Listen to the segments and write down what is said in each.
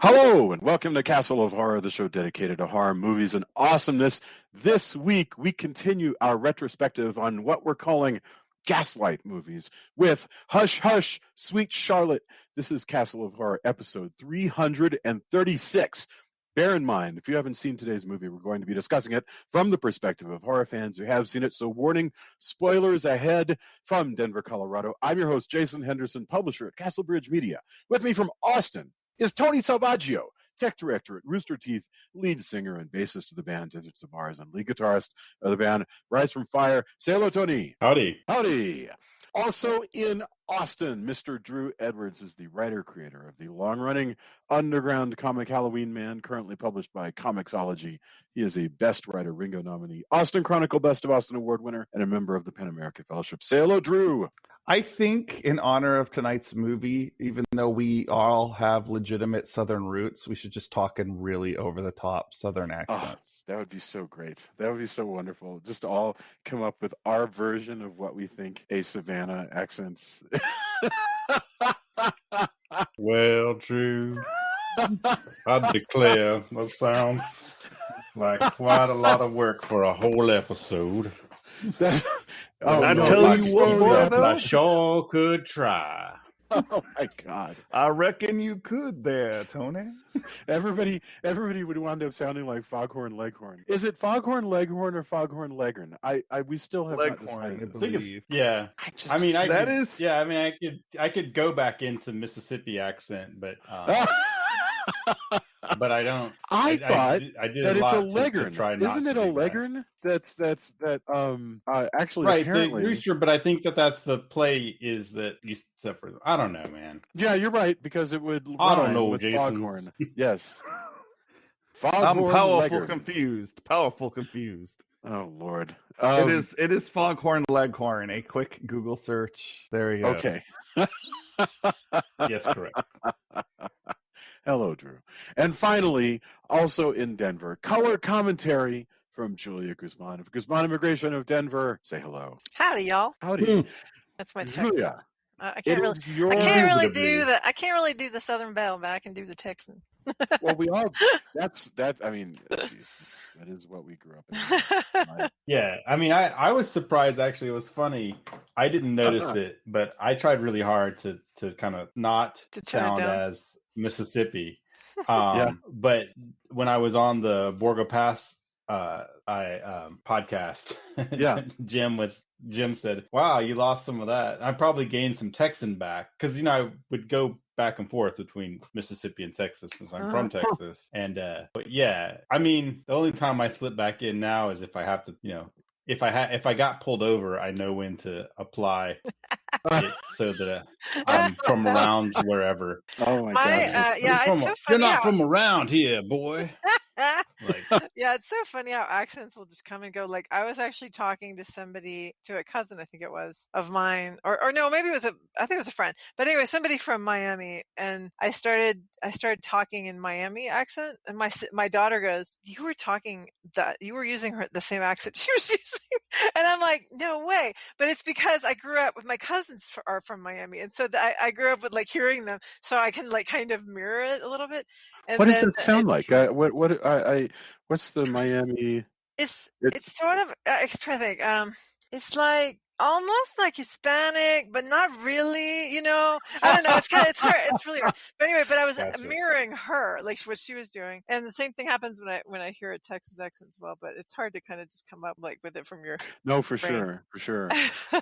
Hello, and welcome to Castle of Horror, the show dedicated to horror movies and awesomeness. This week, we continue our retrospective on what we're calling Gaslight movies with Hush Hush, Sweet Charlotte. This is Castle of Horror, episode 336. Bear in mind, if you haven't seen today's movie, we're going to be discussing it from the perspective of horror fans who have seen it. So warning, spoilers ahead. From Denver, Colorado, I'm your host, Jason Henderson, publisher at Castle Bridge Media. With me from Austin is Tony Salvaggio, tech director at Rooster Teeth, lead singer and bassist of the band Deserts of Mars, and lead guitarist of the band Rise from Fire. Say hello, Tony. Howdy. Howdy. Also in Austin, Mr. Drew Edwards is the writer-creator of the long-running underground comic Halloween Man, currently published by Comixology. He is a Best Writer Ringo nominee, Austin Chronicle Best of Austin Award winner, and a member of the Pan American Fellowship. Say hello, Drew. I think in honor of tonight's movie, even though we all have legitimate Southern roots, we should just talk in really over-the-top Southern accents. That would be so great. That would be so wonderful. Just to all come up with our version of what we think a Savannah accent's. Well, Drew, I declare that sounds like quite a lot of work for a whole episode. I tell you what, I sure could try. Oh my God! I reckon you could there, Tony. Everybody would wind up sounding like Foghorn Leghorn. Is it Foghorn Leghorn or Foghorn Leghorn? We still have Leghorn, not I decided. believe. Yeah, I could go back into Mississippi accent, but but I don't. I thought I did that a it's a lot Leghorn. to try not Isn't it to a do that. Leghorn? That's actually Right, apparently the rooster, but I think that's the play is that you separate. I don't know, man. Yeah, you're right, because it would I don't rhyme know, with Jason. Foghorn. Yes. I'm Foghorn powerful Leghorn. confused. Powerful confused. Oh Lord. It is Foghorn Leghorn. A quick Google search. There you go. Okay. Yes, correct. Hello, Drew. And finally, also in Denver, color commentary from Julia Guzman of Guzman Immigration of Denver. Say hello. Howdy, y'all. Howdy. That's my Texan. Julia. I It can't is really, your I can't really Indubitably. do the, I can't really do the Southern Belle, but I can do the Texan. Well, we all I mean, geez, that is what we grew up in. Yeah, I mean, I was surprised. Actually, it was funny. I didn't notice it, but I tried really hard to kind of not To tone it sound down. as Mississippi. Yeah. But when I was on the Borgo Pass podcast, Yeah. Jim said, "Wow, you lost some of that." I probably gained some Texan back because I would go back and forth between Mississippi and Texas since I'm from Texas. And but yeah, I mean, the only time I slip back in now is if I have to, if I got pulled over, I know when to apply it so that I'm from around wherever. Oh my My, God. yeah, it's so You're funny. not how, from around here, boy. Like, yeah, it's so funny how accents will just come and go. Like I was actually talking to a cousin, I think it was, of mine, or no, maybe I think it was a friend. But anyway, somebody from Miami, and I started talking in Miami accent, and my daughter goes, "You were using the same accent she was using," and I'm like, "No way!" But it's because I grew up with my cousins are from Miami, and so I grew up with like hearing them, so I can like kind of mirror it a little bit. And What does then that sound like? What's the Miami? It's sort of I'm trying to think. It's like almost like Hispanic, but not really. I don't know. It's hard. It's really hard. But anyway, I was Gotcha. mirroring her, like what she was doing, and the same thing happens when I hear a Texas accent as well. But it's hard to kind of just come up like with it from your. No, for brain. sure.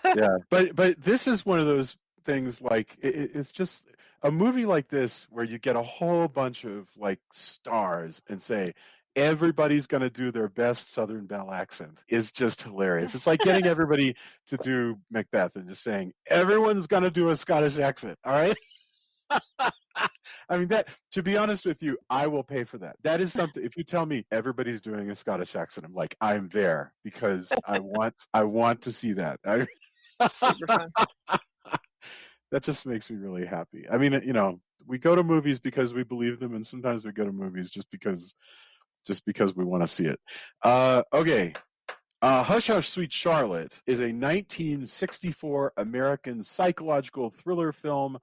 Yeah, but this is one of those things. Like it's just a movie like this where you get a whole bunch of like stars and say everybody's going to do their best Southern Belle accent is just hilarious. It's like getting everybody to do Macbeth and just saying everyone's going to do a Scottish accent. All right. I mean, that, to be honest with you, I will pay for that. That is something. If you tell me everybody's doing a Scottish accent, I'm like, I'm there because I want to see that. Super fun. That just makes me really happy. I mean, we go to movies because we believe them, and sometimes we go to movies just because we want to see it. Okay. Hush Hush, Sweet Charlotte is a 1964 American psychological thriller film.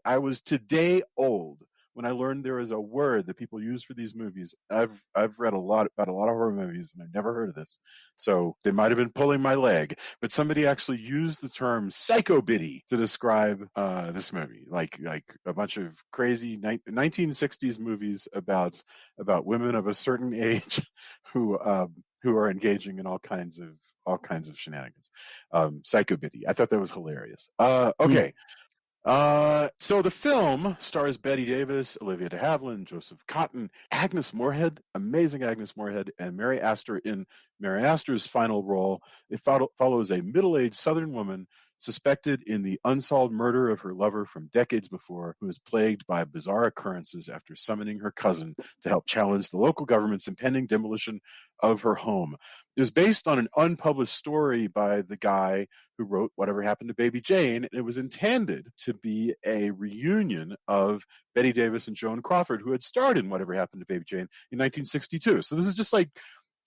I was today old when I learned there is a word that people use for these movies. I've read a lot about a lot of horror movies, and I've never heard of this. So they might have been pulling my leg, but somebody actually used the term psychobiddy to describe this movie, like a bunch of crazy 1960s movies about women of a certain age who are engaging in all kinds of shenanigans. Psychobiddy. I thought that was hilarious. Okay. So the film stars Betty Davis, Olivia de Havilland, Joseph Cotton, Agnes Moorehead, amazing Agnes Moorehead, and Mary Astor in Mary Astor's final role. It follows a middle-aged Southern woman suspected in the unsolved murder of her lover from decades before, who is plagued by bizarre occurrences after summoning her cousin to help challenge the local government's impending demolition of her home. It was based on an unpublished story by the guy who wrote Whatever Happened to Baby Jane, and it was intended to be a reunion of Betty Davis and Joan Crawford, who had starred in Whatever Happened to Baby Jane in 1962. So this is just like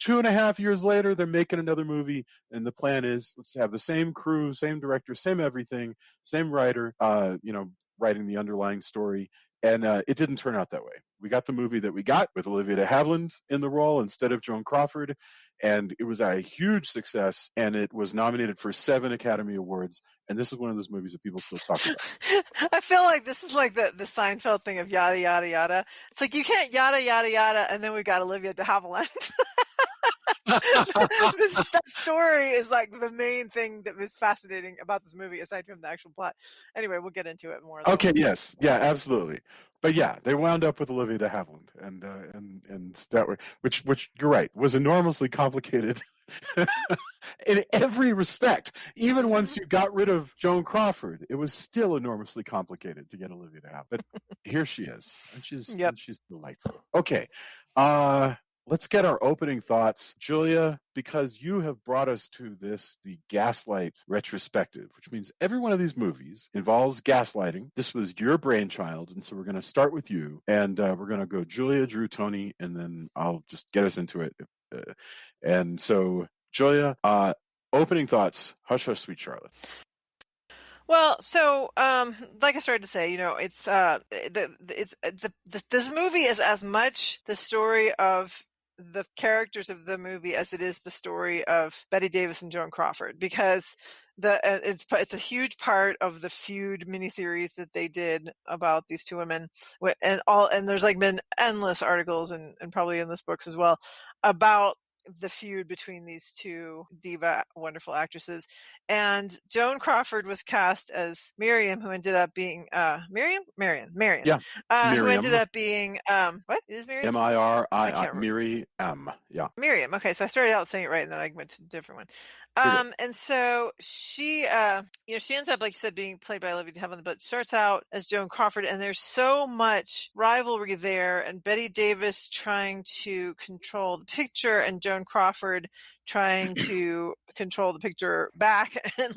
2.5 years later, they're making another movie, and the plan is let's have the same crew, same director, same everything, same writer, writing the underlying story. And it didn't turn out that way. We got the movie that we got with Olivia de Havilland in the role instead of Joan Crawford, and it was a huge success, and it was nominated for 7 Academy Awards, and this is one of those movies that people still talk about. I feel like this is like the Seinfeld thing of yada, yada, yada. It's like you can't yada, yada, yada, and then we got Olivia de Havilland. That story is like the main thing that was fascinating about this movie, aside from the actual plot. Anyway, we'll get into it more. Okay, yes, yeah, absolutely. But yeah, they wound up with Olivia de Havilland, and that way, which you're right, was enormously complicated in every respect. Even once you got rid of Joan Crawford, it was still enormously complicated to get Olivia de Havilland. But here she is, and she's delightful. Okay, let's get our opening thoughts. Julia, because you have brought us to the Gaslight retrospective, which means every one of these movies involves gaslighting. This was your brainchild, and so we're going to start with you, and we're going to go Julia, Drew, Tony, and then I'll just get us into it. And so, Julia, opening thoughts, Hush Hush Sweet Charlotte. Well, so like I started to say, it's this movie is as much the story of the characters of the movie as it is the story of Betty Davis and Joan Crawford, because it's a huge part of the Feud miniseries that they did about these two women, and there's like been endless articles and probably in this books as well about the feud between these two diva wonderful actresses. And Joan Crawford was cast as Miriam, who ended up being Marion. Yeah, who ended up being what is Miriam? Miri Miriam. Yeah, Miriam. Okay, so I started out saying it right, and then I went to a different one. And so she she ends up, like you said, being played by Olivia de Havilland, but starts out as Joan Crawford, and there's so much rivalry there, and Betty Davis trying to control the picture, and Joan Crawford trying to control the picture back, and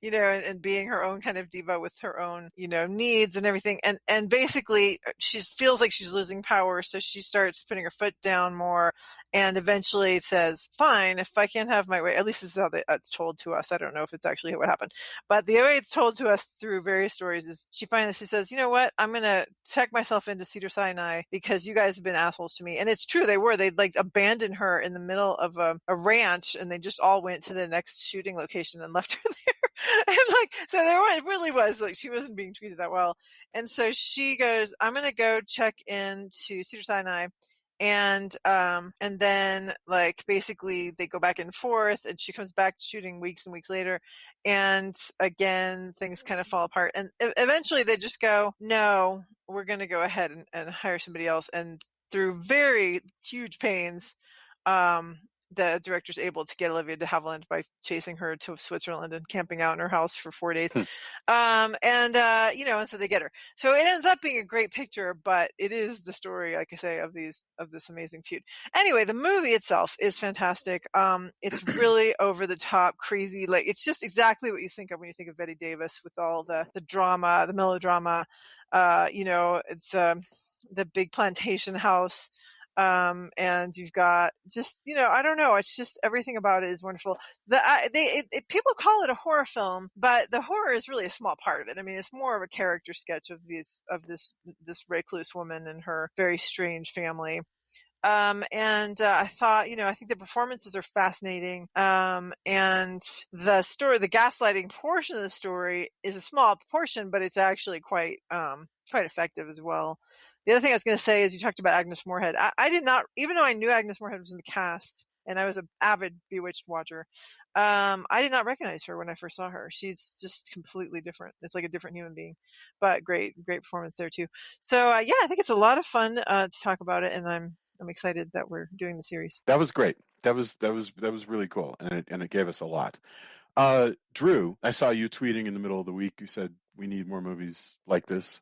and being her own kind of diva with her own needs and everything, and basically she feels like she's losing power, so she starts putting her foot down more, and eventually says, fine, if I can't have my way. At least this is how it's told to us. I don't know if it's actually what happened, but the way it's told to us through various stories is she says, you know what, I'm gonna check myself into Cedars-Sinai because you guys have been assholes to me. And it's true, they'd like abandoned her in the middle of a ranch, and they just all went to the next shooting location and left her there. And so it really was like she wasn't being treated that well. And so she goes, I'm gonna go check into Cedars-Sinai. And then basically they go back and forth, and she comes back shooting weeks and weeks later, and again things kind of fall apart, and eventually they just go, no, we're going to go ahead and hire somebody else. And through very huge pains, the director's able to get Olivia de Havilland by chasing her to Switzerland and camping out in her house for 4 days. And so they get her. So it ends up being a great picture, but it is the story, like I say, of this amazing feud. Anyway, the movie itself is fantastic. It's really over the top, crazy. Like, it's just exactly what you think of when you think of Betty Davis, with all the drama, the melodrama. It's the big plantation house. And you've got just, I don't know, it's just everything about it is wonderful. People call it a horror film, but the horror is really a small part of it. I mean, it's more of a character sketch of this recluse woman and her very strange family. I thought, I think the performances are fascinating. And the story, the gaslighting portion of the story is a small portion, but it's actually quite effective as well. The other thing I was going to say is you talked about Agnes Moorehead. I did not, even though I knew Agnes Moorehead was in the cast and I was an avid Bewitched watcher, I did not recognize her when I first saw her. She's just completely different. It's like a different human being, but great performance there too. So I think it's a lot of fun to talk about it, and I'm excited that we're doing the series. That was great. That was really cool, and it gave us a lot. Drew, I saw you tweeting in the middle of the week. You said we need more movies like this.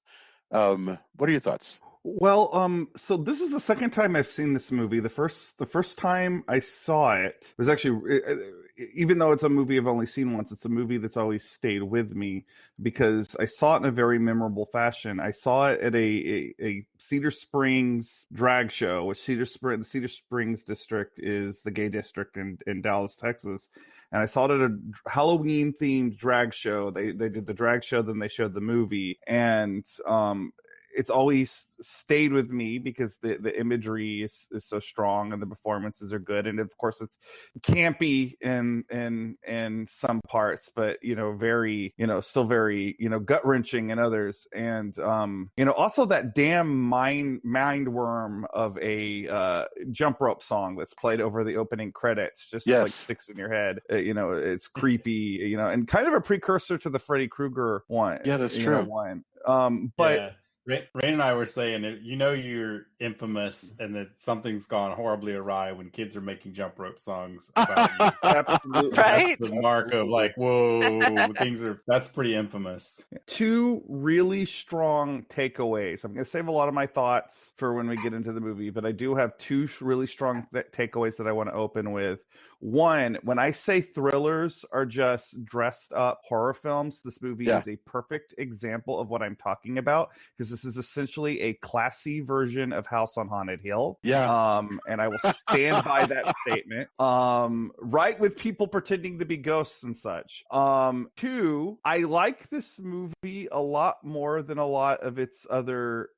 What are your thoughts? Well, so this is the second time I've seen this movie. The first time I saw it was actually, even though it's a movie I've only seen once, it's a movie that's always stayed with me because I saw it in a very memorable fashion. I saw it at a Cedar Springs drag show, which the Cedar Springs district is the gay district in Dallas, Texas. And I saw it at a Halloween themed drag show. They did the drag show, then they showed the movie, and it's always stayed with me because the imagery is so strong and the performances are good, and of course it's campy in some parts, but very still very gut wrenching in others, and also that damn mind worm of a jump rope song that's played over the opening credits just Yes. like sticks in your head. It's creepy, and kind of a precursor to the Freddy Krueger one. Yeah, that's true. But. Yeah. Rain and I were saying that you're infamous and that something's gone horribly awry when kids are making jump rope songs about you. Absolutely. Right? That's the mark of like, whoa, that's pretty infamous. Two really strong takeaways. I'm going to save a lot of my thoughts for when we get into the movie, but I do have two really strong takeaways that I want to open with. One, when I say thrillers are just dressed up horror films, this movie is a perfect example of what I'm talking about, because this is essentially a classy version of House on Haunted Hill. Yeah. And I will stand by that statement. Right, with people pretending to be ghosts and such. Two, I like this movie a lot more than a lot of its other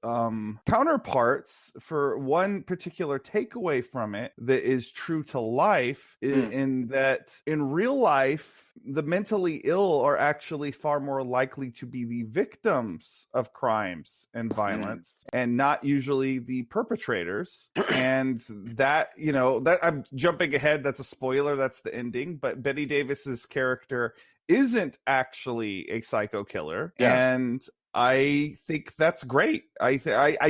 counterparts, for one particular takeaway from it that is true to life, in that in real life, the mentally ill are actually far more likely to be the victims of crimes and violence and not usually the perpetrators. And that, that I'm jumping ahead, that's a spoiler, that's the ending, but Bette Davis's character isn't actually a psycho killer. Yeah. And I think that's great. I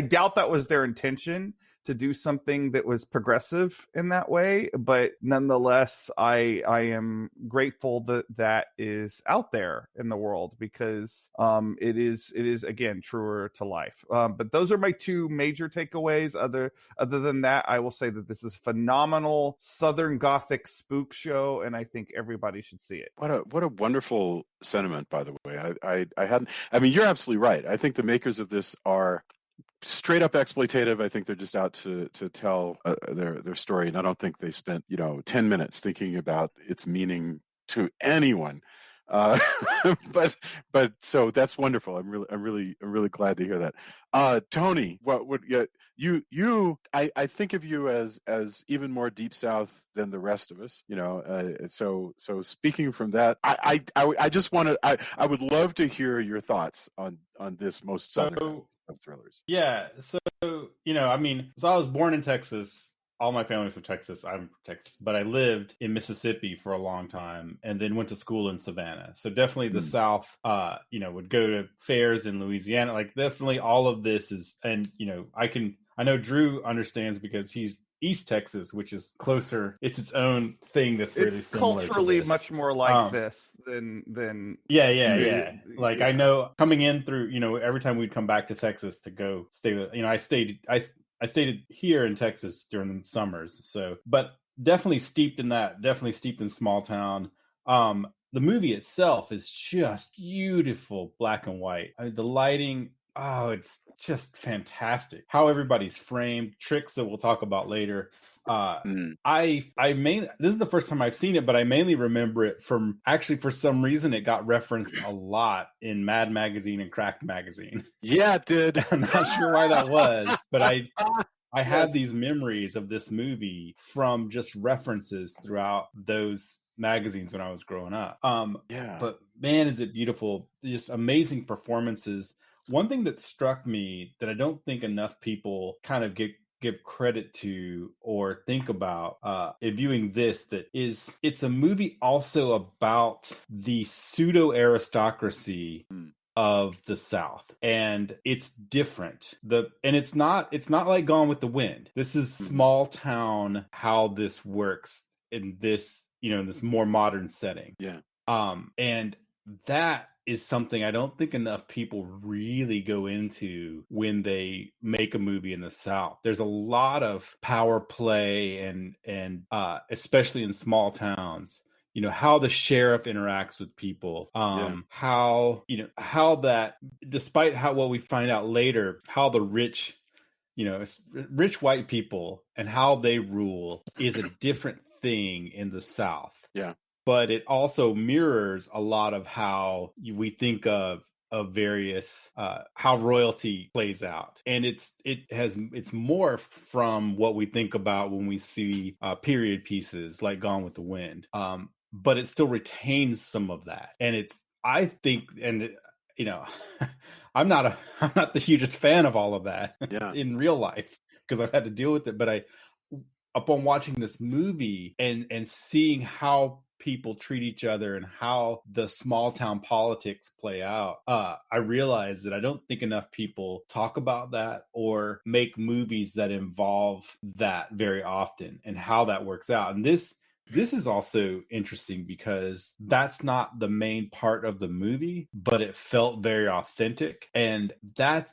doubt that was their intention to do something that was progressive in that way, but nonetheless, I am grateful that is out there in the world, because it is again truer to life. But those are my two major takeaways. Other than that, I will say that this is a phenomenal Southern Gothic spook show, and I think everybody should see it. What a wonderful sentiment, by the way. I hadn't. I mean, you're absolutely right. I think the makers of this are straight up exploitative. I think they're just out to tell their story, and I don't think they spent 10 minutes thinking about its meaning to anyone. But so that's wonderful. I'm really glad to hear that. Tony, what would you? I think of you as even more deep South than the rest of us. So speaking from that, I just want to. I would love to hear your thoughts on this most southern of thrillers. Yeah. So so I was born in Texas. All my family's from Texas. I'm from Texas, but I lived in Mississippi for a long time and then went to school in Savannah. So definitely the South, would go to fairs in Louisiana. Like definitely all of this is, and I know Drew understands because he's East Texas, which is closer. It's its own thing that's really similar. It's culturally to this. much more like this than. Yeah. Like I know coming in through, every time we'd come back to Texas to go stay with, I stayed here in Texas during the summers. So, but definitely steeped in that, definitely steeped in small town. The movie itself is just beautiful, black and white. The lighting, it's just fantastic how everybody's framed, tricks that we'll talk about later. I mainly, this is the first time I've seen it, but I mainly remember it from, actually for some reason it got referenced a lot in Mad Magazine and Cracked Magazine. Yeah, it did. I'm not sure why that was, but I had Yes. these memories of this movie from just references throughout those magazines when I was growing up. Yeah. But man, is it beautiful. Just amazing performances. One thing that struck me that I don't think enough people kind of give credit to or think about in viewing this, that is, it's a movie also about the pseudo aristocracy of the South, and it's different. And it's not like Gone with the Wind. This is small town, how this works in this, in this more modern setting. Yeah. And that is something I don't think enough people really go into when they make a movie in the South. There's a lot of power play and especially in small towns, how the sheriff interacts with people, how that, despite what we find out later, how the rich white people and how they rule is a different thing in the South. Yeah. But it also mirrors a lot of how we think of various how royalty plays out, and it's morphed from what we think about when we see period pieces like Gone with the Wind, but it still retains some of that. And it's, I think, and I'm not the hugest fan of all of that in real life, because I've had to deal with it, but upon watching this movie and seeing how people treat each other and how the small town politics play out, I realized that I don't think enough people talk about that or make movies that involve that very often, and how that works out. And this is also interesting because that's not the main part of the movie, but it felt very authentic, and that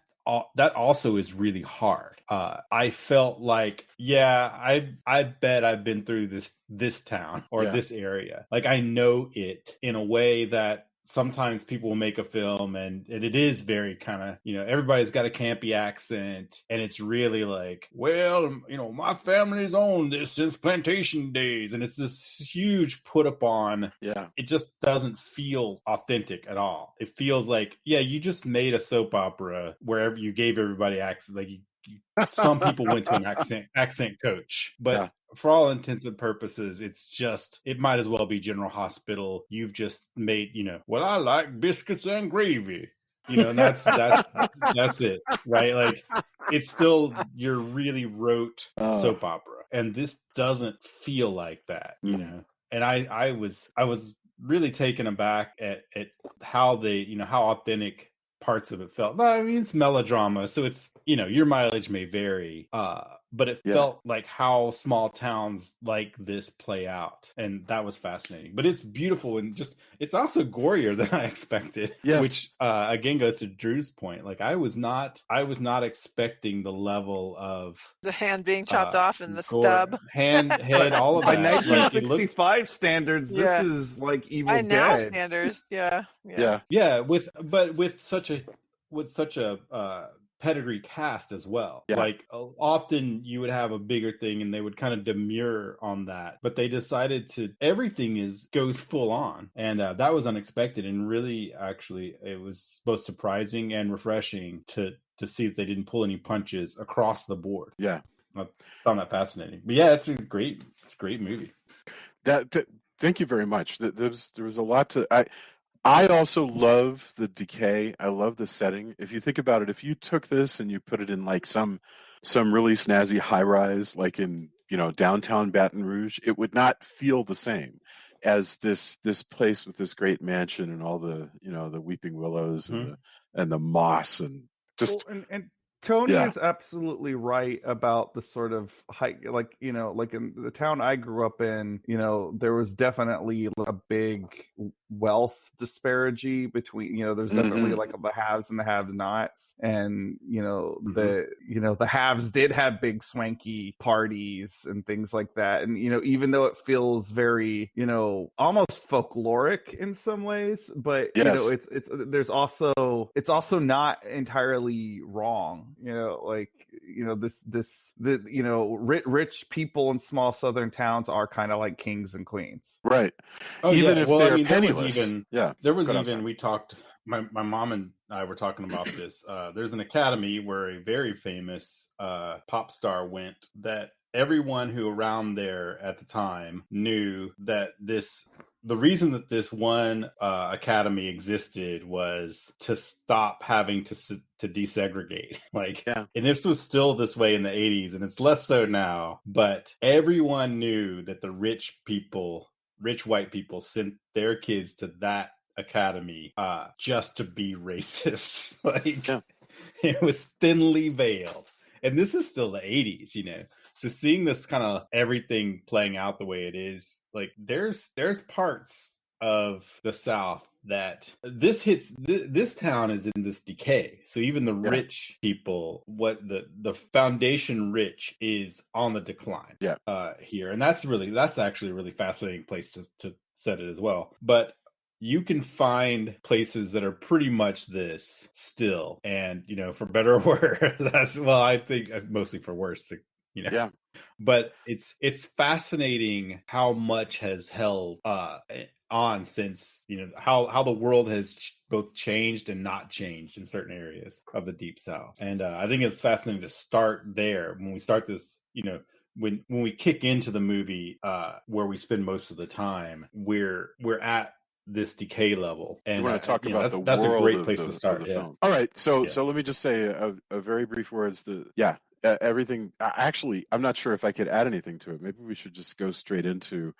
also is really hard. I felt like, I bet I've been through this town or this area. Like, I know it in a way that sometimes people will make a film and it is very kind of, everybody's got a campy accent, and it's really like, well, my family's owned this since plantation days, and it's this huge put upon. It just doesn't feel authentic at all. It feels like, you just made a soap opera where you gave everybody accents. Like, some people went to an accent coach, but for all intents and purposes, it might as well be General Hospital. You've just made, well, I like biscuits and gravy, and that's it, right? Like, it's still your really rote soap opera, and this doesn't feel like that, And I was really taken aback at how they, how authentic parts of it felt. I mean, it's melodrama, so it's, your mileage may vary, but it felt like how small towns like this play out, and that was fascinating. But it's beautiful, and just, it's also gorier than I expected. Which again goes to Drew's point. Like, I was not expecting the level of the hand being chopped off and the gore, stub, head, all of By that. 1965 standards, this is like Evil by Dead. now standards, with such a pedigree cast as well. Like, often you would have a bigger thing and they would kind of demur on that, but they decided to, everything goes full on, and that was unexpected, and really, actually, it was both surprising and refreshing to see that they didn't pull any punches across the board. I found that fascinating. But it's a great movie. Thank you very much. There was a lot to. I also love the decay. I love the setting. If you think about it, if you took this and you put it in like some really snazzy high rise, like in downtown Baton Rouge, it would not feel the same as this place with this great mansion and all the the weeping willows and the moss and just. Well, and Tony Yeah. is absolutely right about the sort of hike, like, like in the town I grew up in, there was definitely a big wealth disparity between, there's definitely like the haves and the have-nots, and the haves did have big swanky parties and things like that, and even though it feels very almost folkloric in some ways, but Yes. it's also not entirely wrong. Rich people in small southern towns are kind of like kings and queens. Right. Oh, Even yeah. if Well, I they're mean, penniless. there was Go ahead, I'm even, sorry. we talked, my mom and I were talking about this. There's an academy where a very famous pop star went, that everyone who around there at the time knew that the reason that this one academy existed was to stop having to desegregate. And this was still this way in the 80s, and it's less so now, but everyone knew that the rich white people sent their kids to that academy just to be racist. It was thinly veiled. And this is still the 80s, So seeing this kind of everything playing out the way it is, there's parts of the South that this town is in this decay. So even the rich people, what the foundation rich is on the decline here. And that's actually a really fascinating place to set it as well. But you can find places that are pretty much this still, and for better or worse. I think that's mostly for worse. But it's fascinating how much has held on since how the world has both changed and not changed in certain areas of the Deep South, and I think it's fascinating to start there when we start this. When we kick into the movie, where we spend most of the time, we're at this decay level, and you want to talk about that's the world a great of place the, to start. of the film. All right, so let me just say a very brief words. Everything. Actually, I'm not sure if I could add anything to it. Maybe we should just go straight into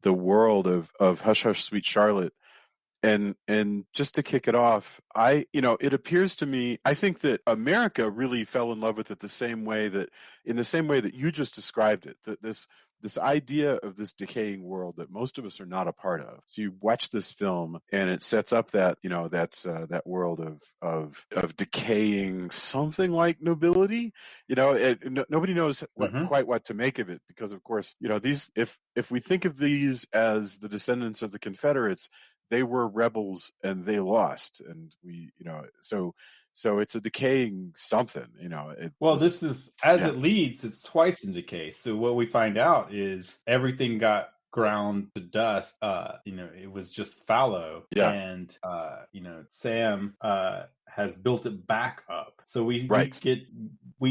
the world of Hush Hush Sweet Charlotte. And just to kick it off, it appears to me, I think that America really fell in love with it in the same way that you just described it, that this idea of this decaying world that most of us are not a part of. So you watch this film and it sets up that, that world of decaying something like nobility. Nobody knows quite what to make of it, because of course, these, if we think of these as the descendants of the Confederates, they were rebels and they lost, and so it's a decaying something, this is, as it leads, it's twice in decay. So what we find out is everything got ground to dust. It was just fallow, and Sam has built it back up. So we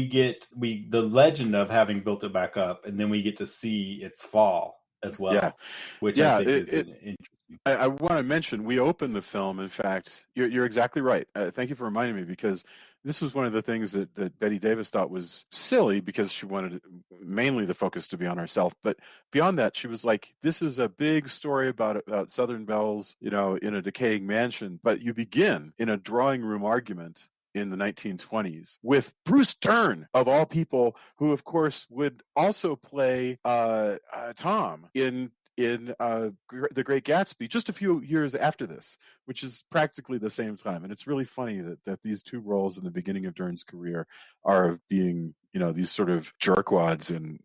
get the legend of having built it back up, and then we get to see its fall as well, which I think is interesting. I want to mention, we opened the film. In fact, you're exactly right. Thank you for reminding me, because this was one of the things that Betty Davis thought was silly, because she wanted mainly the focus to be on herself. But beyond that, she was like, this is a big story about Southern belles, in a decaying mansion. But you begin in a drawing room argument in the 1920s with Bruce Dern, of all people, who of course would also play Tom in The Great Gatsby just a few years after this, which is practically the same time. And it's really funny that these two roles in the beginning of Dern's career are of being, these sort of jerkwads in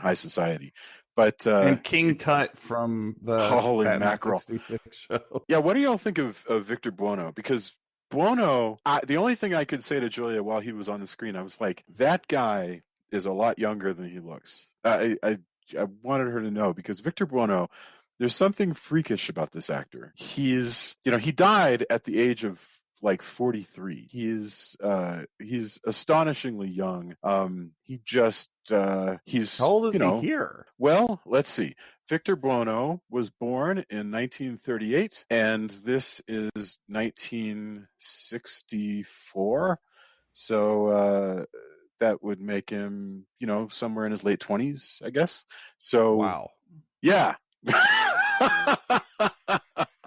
high society. But and King Tut from the Holy Batman mackerel 66 show. Yeah, what do y'all think of Victor Buono? Because Buono, the only thing I could say to Julia while he was on the screen, I was like, that guy is a lot younger than he looks. I wanted her to know, because Victor Buono, there's something freakish about this actor. He's, he died at the age of like 43. He's astonishingly young. He's How old is he here? Well, let's see. Victor Buono was born in 1938, and this is 1964. So that would make him, somewhere in his late 20s, I guess. So wow. Yeah.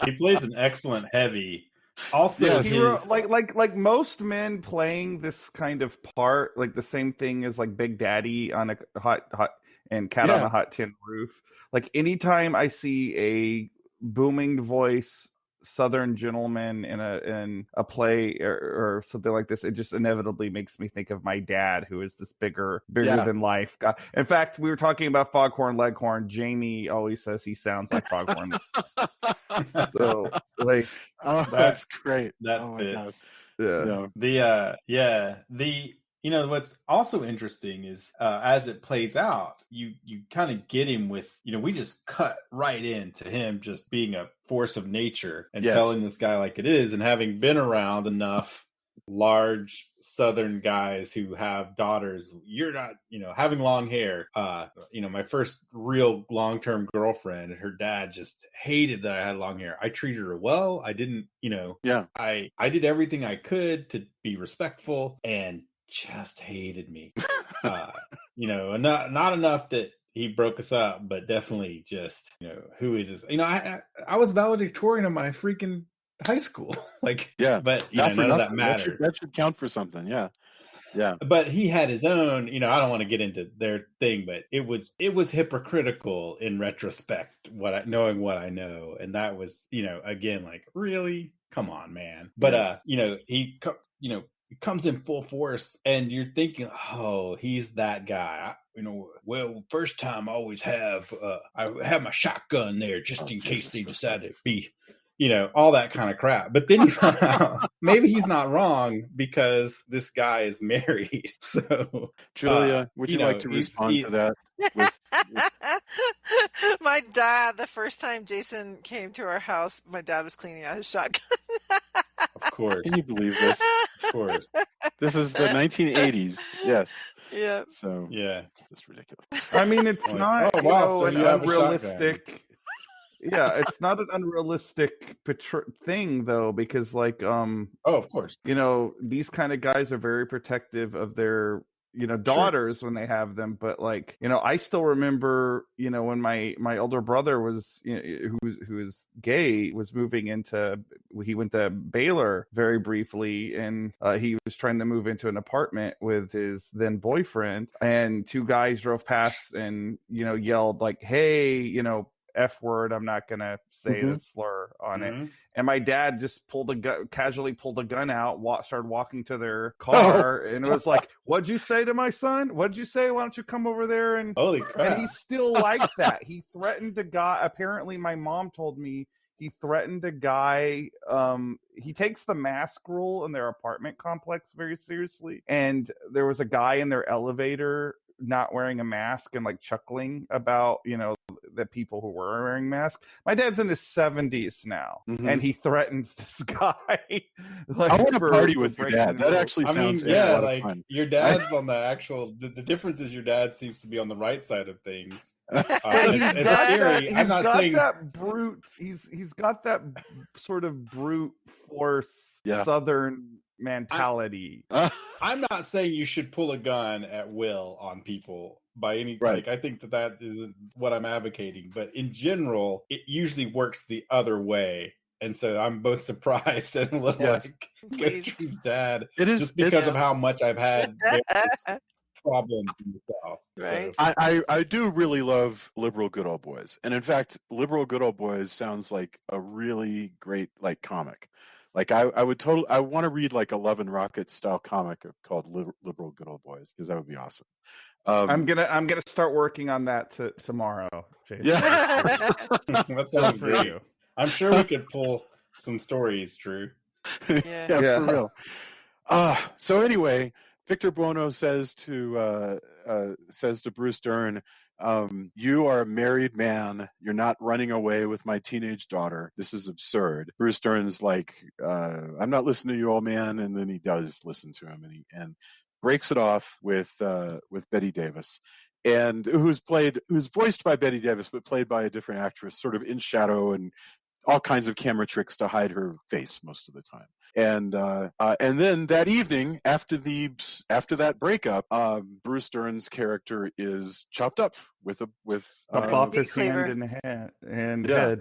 He plays an excellent heavy Also, Yes. his, like most men playing this kind of part, like the same thing as like Big Daddy on a hot and Cat on Yeah. a Hot Tin Roof. Like anytime I see a booming voice Southern gentleman in a play or something like this, it just inevitably makes me think of my dad, who is this bigger Yeah. than life guy. In fact, we were talking about Foghorn Leghorn. Jamie always says he sounds like Foghorn. So like, Oh, that's great. that Oh my fits. gosh. yeah. What's also interesting is as it plays out, you kind of get him with, we just cut right into him just being a force of nature and Yes. telling this guy like it is, and having been around enough large Southern guys who have daughters. You're not, having long hair. My first real long-term girlfriend, her dad just hated that I had long hair. I treated her well. I didn't, Yeah. I did everything I could to be respectful, and just hated me. Not enough that he broke us up, but definitely just, who is this? I was valedictorian of my freaking high school. Like, Yeah. but Not for none of that nothing. mattered. That should count for something. Yeah. Yeah. But he had his own, I don't want to get into their thing, but it was hypocritical in retrospect, knowing what I know. And that was, again, like, really? Come on, man. But, he comes in full force, and you're thinking, oh, he's that guy. Well, first time I always have, I have my shotgun there just in case they decide to be, all that kind of crap. But then you find out maybe he's not wrong, because this guy is married. So, Julia, would you like to respond to that? My dad, the first time Jason came to our house, my dad was cleaning out his shotgun. Of course. Can you believe this? Of course. This is the 1980s. Yes. Yeah. So yeah, it's ridiculous. I mean, it's not so an you have a unrealistic. Yeah, it's not an unrealistic thing though, because like of course, these kind of guys are very protective of their daughters when they have them, but like I still remember when my older brother was who is gay, was moving into, he went to Baylor very briefly, and he was trying to move into an apartment with his then boyfriend, and two guys drove past and yelled like, hey, F word, I'm not gonna say the slur on it. And my dad just casually pulled a gun out, started walking to their car, and it was like, what'd you say to my son? What'd you say? Why don't you come over there? And holy crap. And he's still like that. He threatened a guy. Apparently my mom told me he threatened a guy. He takes the mask rule in their apartment complex very seriously. And there was a guy in their elevator not wearing a mask and like chuckling about the people who were wearing masks. My dad's in his 70s now, and he threatened this guy. Like, I want to party with your dad. That actually sounds like a lot of fun. Your dad's on the actual. The difference is your dad seems to be on the right side of things. It's scary. I'm not saying that brute. He's got that sort of brute force Southern mentality. I'm not saying you should pull a gun at will on people by any like I think that isn't what I'm advocating, but in general it usually works the other way. And so I'm both surprised and a little like Gertrude's dad, it is just because of how much I've had problems in the South. Right. So. I do really love Liberal Good Old Boys, and in fact, Liberal Good Old Boys sounds like a really great like comic. Like I want to read like a Love and Rockets style comic called Liberal Good Old Boys, because that would be awesome. I'm gonna start working on that tomorrow, Jason. Yeah, that sounds great. I'm sure we could pull some stories, Drew. Yeah, for real. So anyway, Victor Buono says to Bruce Dern, you are a married man. You're not running away with my teenage daughter. This is absurd. Bruce Dern's like, I'm not listening to you, old man. And then he does listen to him, and breaks it off with Bette Davis, and who's voiced by Bette Davis, but played by a different actress, sort of in shadow and all kinds of camera tricks to hide her face most of the time. And then that evening, after that breakup, Bruce Dern's character is chopped up with off his hand and head.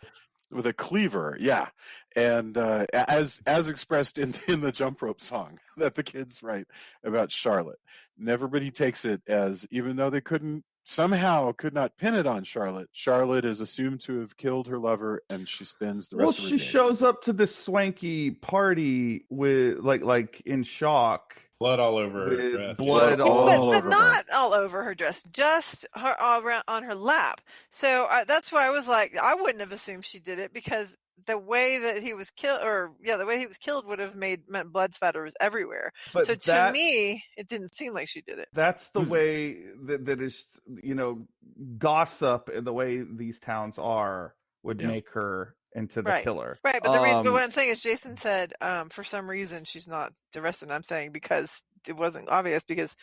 with a cleaver, yeah, and as expressed in the jump rope song that the kids write about Charlotte, and everybody takes it as, even though they could not pin it on Charlotte. Charlotte is assumed to have killed her lover, and she spends the rest of her she days. shows up to this swanky party with like in shock. Blood all over her With dress. blood Yeah, all but over not all over her dress, just her all around on her lap. So that's why I was like, I wouldn't have assumed she did it, because the way that he was killed, the way he was killed would have meant blood spatter was everywhere. But so to me, it didn't seem like she did it. That's the way that is, gossip and the way these towns are would make her into the killer. Right, but the reason, but what I'm saying is, Jason said for some reason she's not arrested. I'm saying because it wasn't obvious, because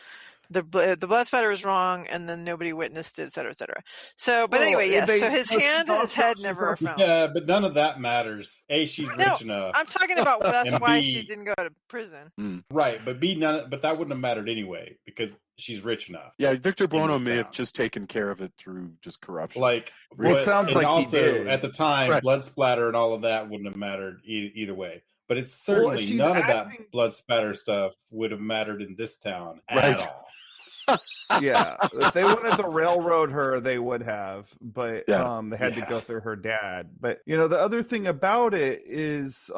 the blood spatter was wrong, and then nobody witnessed it, et cetera, et cetera. So, but anyway, yes. So his hand and his head never are found. Yeah, but none of that matters. A, she's rich enough. I'm talking about that's why B, she didn't go to prison. Right, but B, but that wouldn't have mattered anyway, because she's rich enough. Yeah, Victor Buono may have just taken care of it through just corruption. Like, it sounds like also, he did. at the time, blood splatter and all of that wouldn't have mattered either way. But it's certainly none of that blood spatter stuff would have mattered in this town at all. Yeah, if they wanted to railroad her, they would have, but they had to go through her dad. But the other thing about it is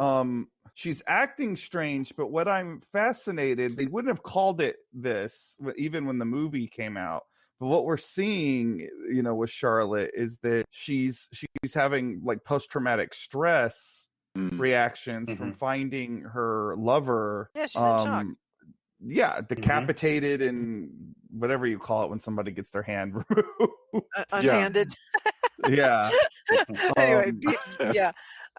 she's acting strange, but what I'm fascinated, they wouldn't have called it this even when the movie came out. But what we're seeing, with Charlotte is that she's having like post-traumatic stress reactions from finding her lover. Yeah, she's in shock. Yeah, decapitated and whatever you call it when somebody gets their hand removed. Unhanded. Yeah. Anyway,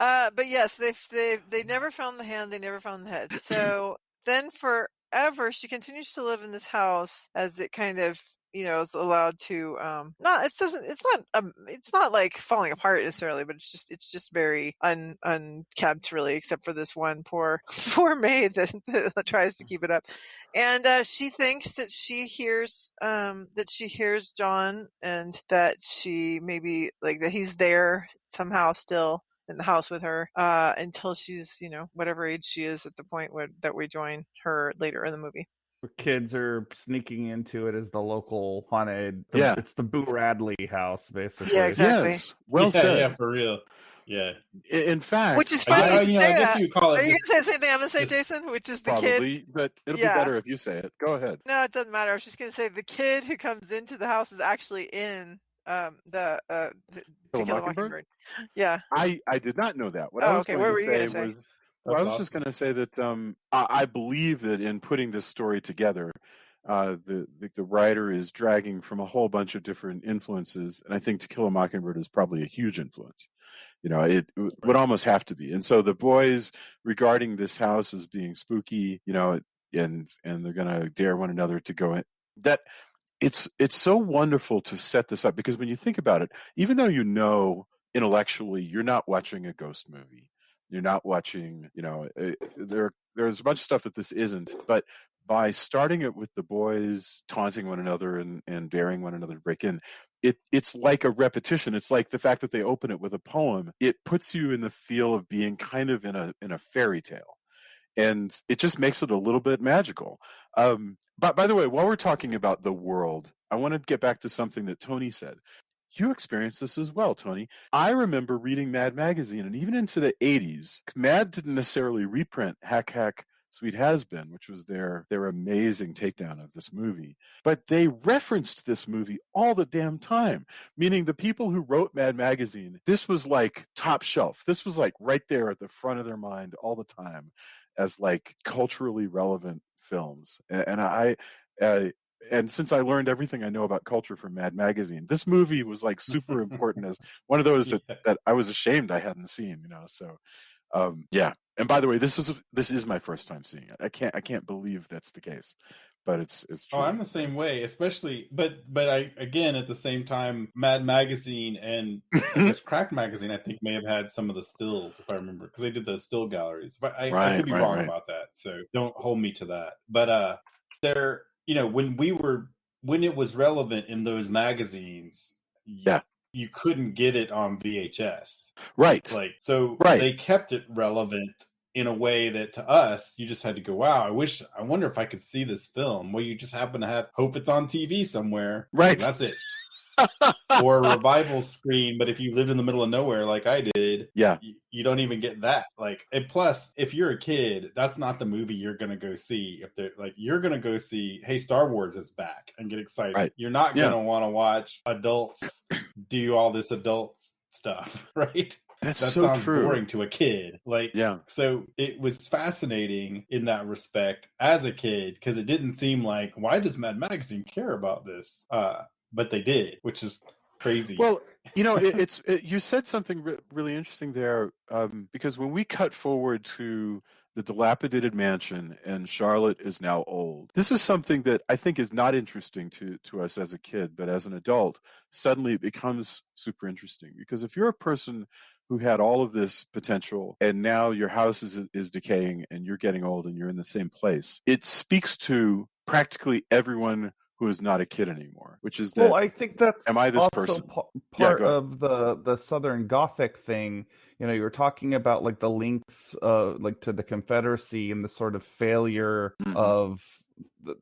but yes, they never found the hand. They never found the head. So then forever, she continues to live in this house as it kind of, is allowed to it's not like falling apart necessarily, but it's just very unkept, really, except for this one poor maid that tries to keep it up. And she thinks that she hears John, and that she maybe like that he's there somehow still in the house with her until she's whatever age she is at the point that we join her later in the movie. Kids are sneaking into it as the local haunted. It's the Boo Radley house, basically. Yeah, exactly. Yes, well said. Yeah, for real. Yeah. In fact, which is funny you say I guess that. you call it. Are you going to say the same thing I'm going to say, Jason? Which is the probably, kid? but it'll be better if you say it. Go ahead. No, it doesn't matter. I was just going to say the kid who comes into the house is actually in To Kill a Mockingbird. Yeah. I did not know that. What I was going to say was, I was just going to say that I believe that in putting this story together, the writer is dragging from a whole bunch of different influences, and I think To Kill a Mockingbird is probably a huge influence. It would almost have to be. And so the boys regarding this house as being spooky, and they're going to dare one another to go in. That it's so wonderful to set this up, because when you think about it, even though intellectually you're not watching a ghost movie, you're not watching, there's a bunch of stuff that this isn't, but by starting it with the boys taunting one another and daring one another to break in, it's like a repetition. It's like the fact that they open it with a poem. It puts you in the feel of being kind of in a fairy tale, and it just makes it a little bit magical. But by the way, while we're talking about the world, I want to get back to something that Tony said. You experienced this as well, Tony. I remember reading Mad Magazine, and even into the 80s, Mad didn't necessarily reprint Hack Hack Sweet Has Been, which was their amazing takedown of this movie. But they referenced this movie all the damn time, meaning the people who wrote Mad Magazine, this was like top shelf. This was like right there at the front of their mind all the time as like culturally relevant films. And since I learned everything I know about culture from Mad Magazine, this movie was like super important as one of those that I was ashamed I hadn't seen, So, yeah. And by the way, this is my first time seeing it. I can't believe that's the case, but it's true. Oh, I'm the same way, especially, but I, again, at the same time, Mad Magazine and I guess Crack Magazine, I think, may have had some of the stills, if I remember, because they did the still galleries. But I could be wrong about that, so don't hold me to that. But when it was relevant in those magazines, you couldn't get it on VHS. Right. Like, so Right. they kept it relevant in a way that to us, you just had to go, wow, I wonder if I could see this film. Well, you just happen to hope it's on TV somewhere. Right. And that's it. Or a revival screen, but if you lived in the middle of nowhere like I did, Yeah. you don't even get that. Like, and plus, if you're a kid, that's not the movie you're gonna go see. If they're like, you're gonna go see, hey, Star Wars is back, and get excited. Right. You're not Yeah. gonna want to watch adults do all this adult stuff, right? That so sounds true. boring to a kid. Like, Yeah. So it was fascinating in that respect as a kid, because it didn't seem like, why does Mad Magazine care about this? But they did, which is crazy. Well, you know, you said something really interesting there, because when we cut forward to the dilapidated mansion and Charlotte is now old, this is something that I think is not interesting to us as a kid, but as an adult, suddenly it becomes super interesting. Because if you're a person who had all of this potential and now your house is decaying and you're getting old and you're in the same place, it speaks to practically everyone who is not a kid anymore, which is that, well, I think that's am I this also person? part of the Southern Gothic thing. You know, you were talking about like the links, like to the Confederacy and the sort of failure of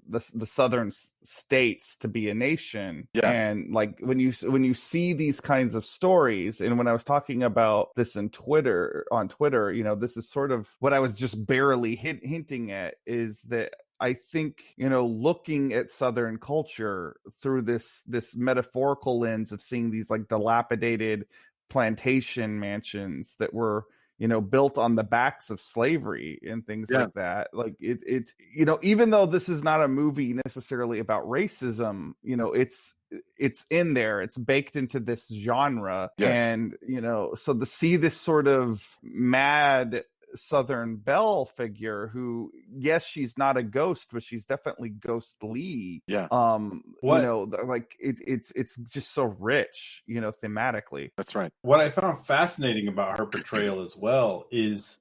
the Southern states to be a nation. Yeah. And like when you see these kinds of stories, and when I was talking about this on Twitter, you know, this is sort of what I was just barely hinting at, is that I think, you know, looking at Southern culture through this metaphorical lens of seeing these like dilapidated plantation mansions that were, you know, built on the backs of slavery and things like that. Like it, you know, even though this is not a movie necessarily about racism, you know, it's in there, it's baked into this genre. And, you know, so to see this sort of mad Southern Belle figure who, yes, she's not a ghost, but she's definitely ghostly. You know, like it's just so rich, you know, thematically. That's right. What I found fascinating about her portrayal as well is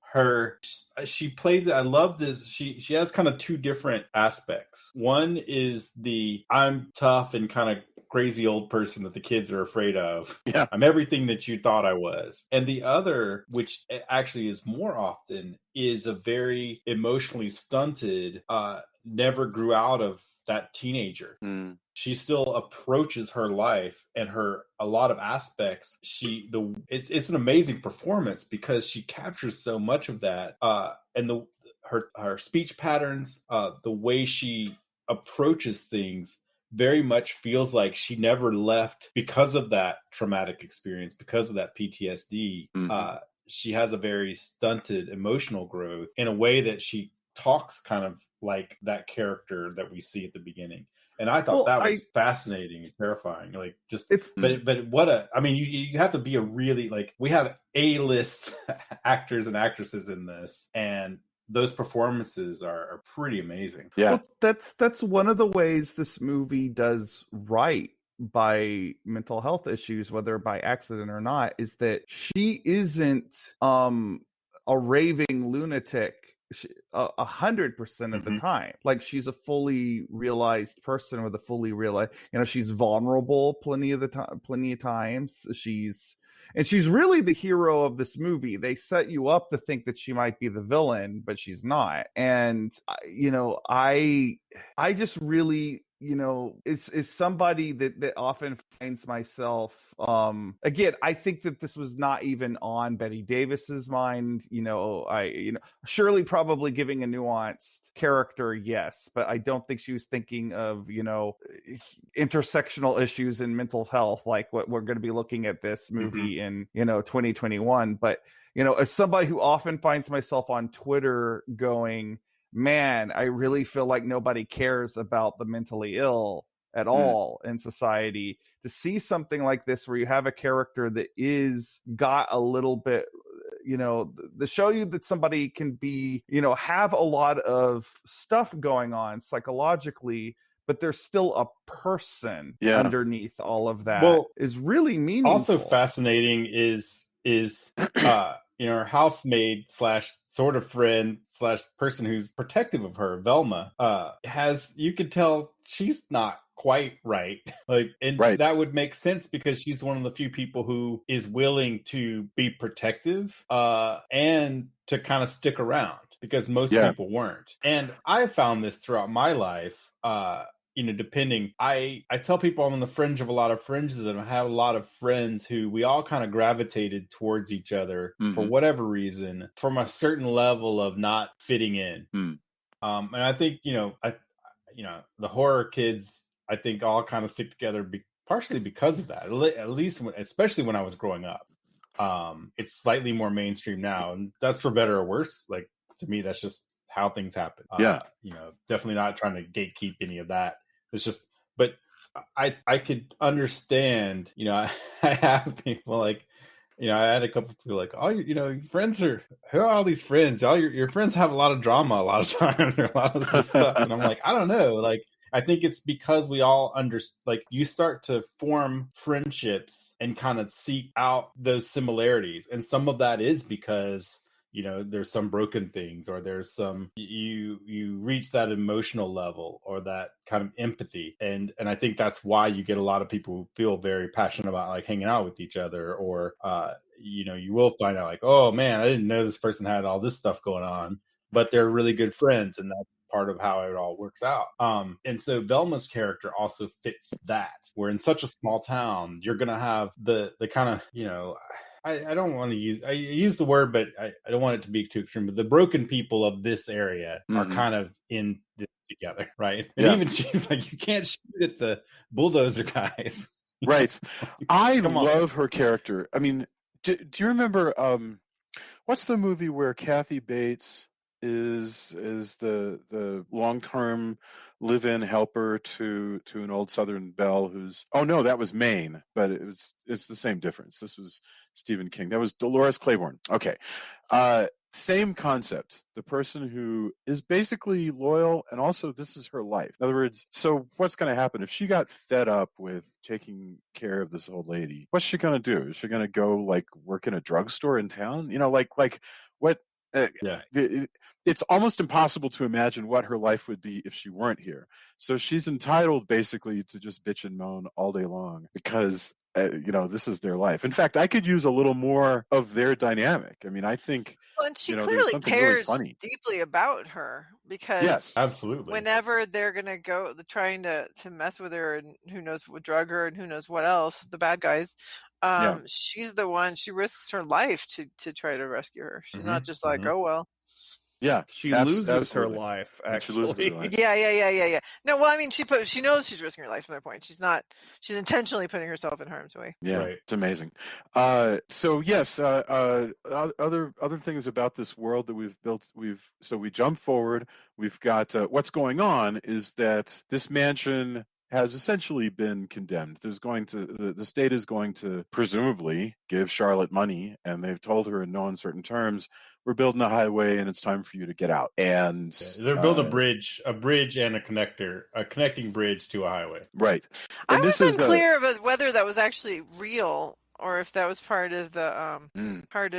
she plays it. I love this. She has kind of two different aspects. One is the I'm tough and kind of crazy old person that the kids are afraid of. Yeah. I'm everything that you thought I was. And the other, which actually is more often, is a very emotionally stunted, never grew out of that teenager. She still approaches her life and a lot of aspects. It's an amazing performance because she captures so much of that, and her speech patterns, the way she approaches things, very much feels like she never left because of that traumatic experience, because of that PTSD. She has a very stunted emotional growth in a way that she talks kind of like that character that we see at the beginning. And I thought that was fascinating and terrifying. Like, just but what I mean, you have to be a really, like, we have A-list actors and actresses in this, and those performances are pretty amazing. Yeah, well, that's one of the ways this movie does right by mental health issues, whether by accident or not, is that she isn't a raving lunatic 100% of the time. Like, she's a fully realized person with a fully realized, you know, she's vulnerable plenty of times. She's really the hero of this movie. They set you up to think that she might be the villain, but she's not. And, you know, I just really, you know, is somebody that often finds myself, again, I think that this was not even on Bette Davis's mind. You know, Shirley probably giving a nuanced character, yes, but I don't think she was thinking of, you know, intersectional issues in mental health, like what we're going to be looking at this movie in, you know, 2021. But, you know, as somebody who often finds myself on Twitter going, man, I really feel like nobody cares about the mentally ill at all in society, to see something like this where you have a character that is got a little bit, you know, to show you that somebody can be, you know, have a lot of stuff going on psychologically, but there's still a person underneath all of that, is really meaningful. Also fascinating is you know, her housemaid / sort of friend / person who's protective of her, Velma, you could tell she's not quite right. Like, and Right. that would make sense because she's one of the few people who is willing to be protective and to kind of stick around, because most people weren't. And I found this throughout my life. Depending, I tell people I'm on the fringe of a lot of fringes, and I have a lot of friends who we all kind of gravitated towards each other for whatever reason, from a certain level of not fitting in. And I think, the horror kids, I think, all kind of stick together partially because of that, at least especially when I was growing up. It's slightly more mainstream now, and that's for better or worse. Like, to me, that's just how things happen. Definitely not trying to gatekeep any of that. It's just, but I could understand, I have people like, I had a couple of people like, oh, your friends who are all these friends? All your friends have a lot of drama a lot of times, or a lot of this stuff. And I'm like, I don't know. Like, I think it's because we all you start to form friendships and kind of seek out those similarities. And some of that is because, there's some broken things, or there's some, you reach that emotional level or that kind of empathy. And I think that's why you get a lot of people who feel very passionate about like hanging out with each other, or, you will find out like, oh man, I didn't know this person had all this stuff going on, but they're really good friends. And that's part of how it all works out. And so Velma's character also fits that, where in such a small town, you're going to have the kind of, I don't want to use the word, but I don't want it to be too extreme, but the broken people of this area are kind of in this together, right? And even she's like, you can't shoot at the bulldozer guys. Right. I love her character. I mean, do you remember, what's the movie where Kathy Bates is the long-term live-in helper to an old Southern belle who's, oh no, that was Maine, but it's the same difference. This was Stephen King. That was Dolores Claiborne. Okay. Same concept. The person who is basically loyal, and also this is her life. In other words, so what's going to happen if she got fed up with taking care of this old lady? What's she going to do? Is she going to go like work in a drugstore in town? Like what? It's almost impossible to imagine what her life would be if she weren't here. So she's entitled basically to just bitch and moan all day long because this is their life. In fact, I could use a little more of their dynamic. I mean, I think, well, and she clearly cares really deeply about her, because yes, absolutely, whenever they're going to go trying to mess with her, and who knows what drug her and who knows what else, the bad guys, she's the one, she risks her life to try to rescue her. She's not just like, oh, well. Yeah, she loses her life. Actually, Yeah. No, well, I mean, she knows she's risking her life. From their point, she's intentionally putting herself in harm's way. Yeah, right. It's amazing. So yes, other things about this world that we've built. We jump forward. We've got what's going on is that this mansion has essentially been condemned. The state is going to presumably give Charlotte money, and they've told her in no uncertain terms, we're building a highway and it's time for you to get out. And they're building a bridge and a connecting bridge to a highway. Right. And I was unclear of whether that was actually real or if that was part of the the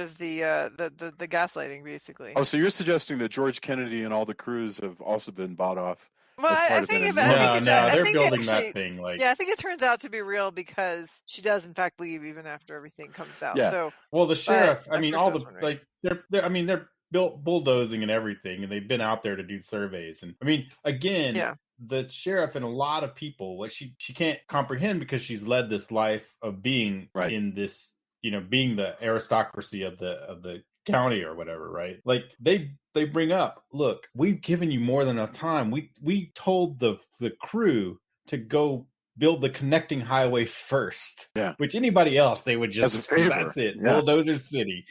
gaslighting, basically. Oh, so you're suggesting that George Kennedy and all the crews have also been bought off? Well, I think they're building that thing. I think it turns out to be real because she does in fact leave even after everything comes out. Yeah. So, well, the sheriff. I mean, all the they're built bulldozing and everything, and they've been out there to do surveys. And I mean, again, the sheriff and a lot of people, what she can't comprehend because she's led this life of being in this, being the aristocracy of the county or whatever, right? Like they bring up, look, we've given you more than enough time. We told the crew to go build the connecting highway first. Yeah. Which anybody else, they would just, as a favor. That's it. Yeah. Bulldozer City.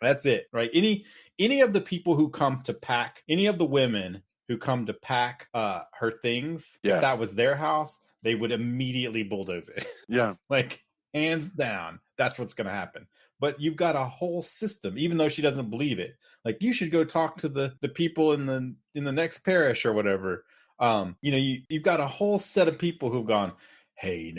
That's it, right? Any of the people who come to pack, any of the women who come to pack her things, if that was their house, they would immediately bulldoze it. Yeah. Like, hands down, that's what's going to happen. But you've got a whole system, even though she doesn't believe it. Like, you should go talk to the people in the next parish or whatever. You've got a whole set of people who've gone, hey,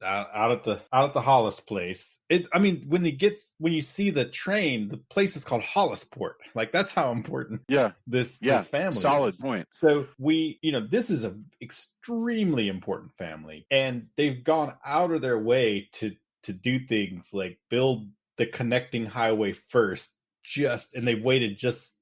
out at the Hollis place. When you see the train, the place is called Hollisport. Like, that's how important this family solid is. point. So this is an extremely important family, and they've gone out of their way to do things like build the connecting highway first, and they've waited just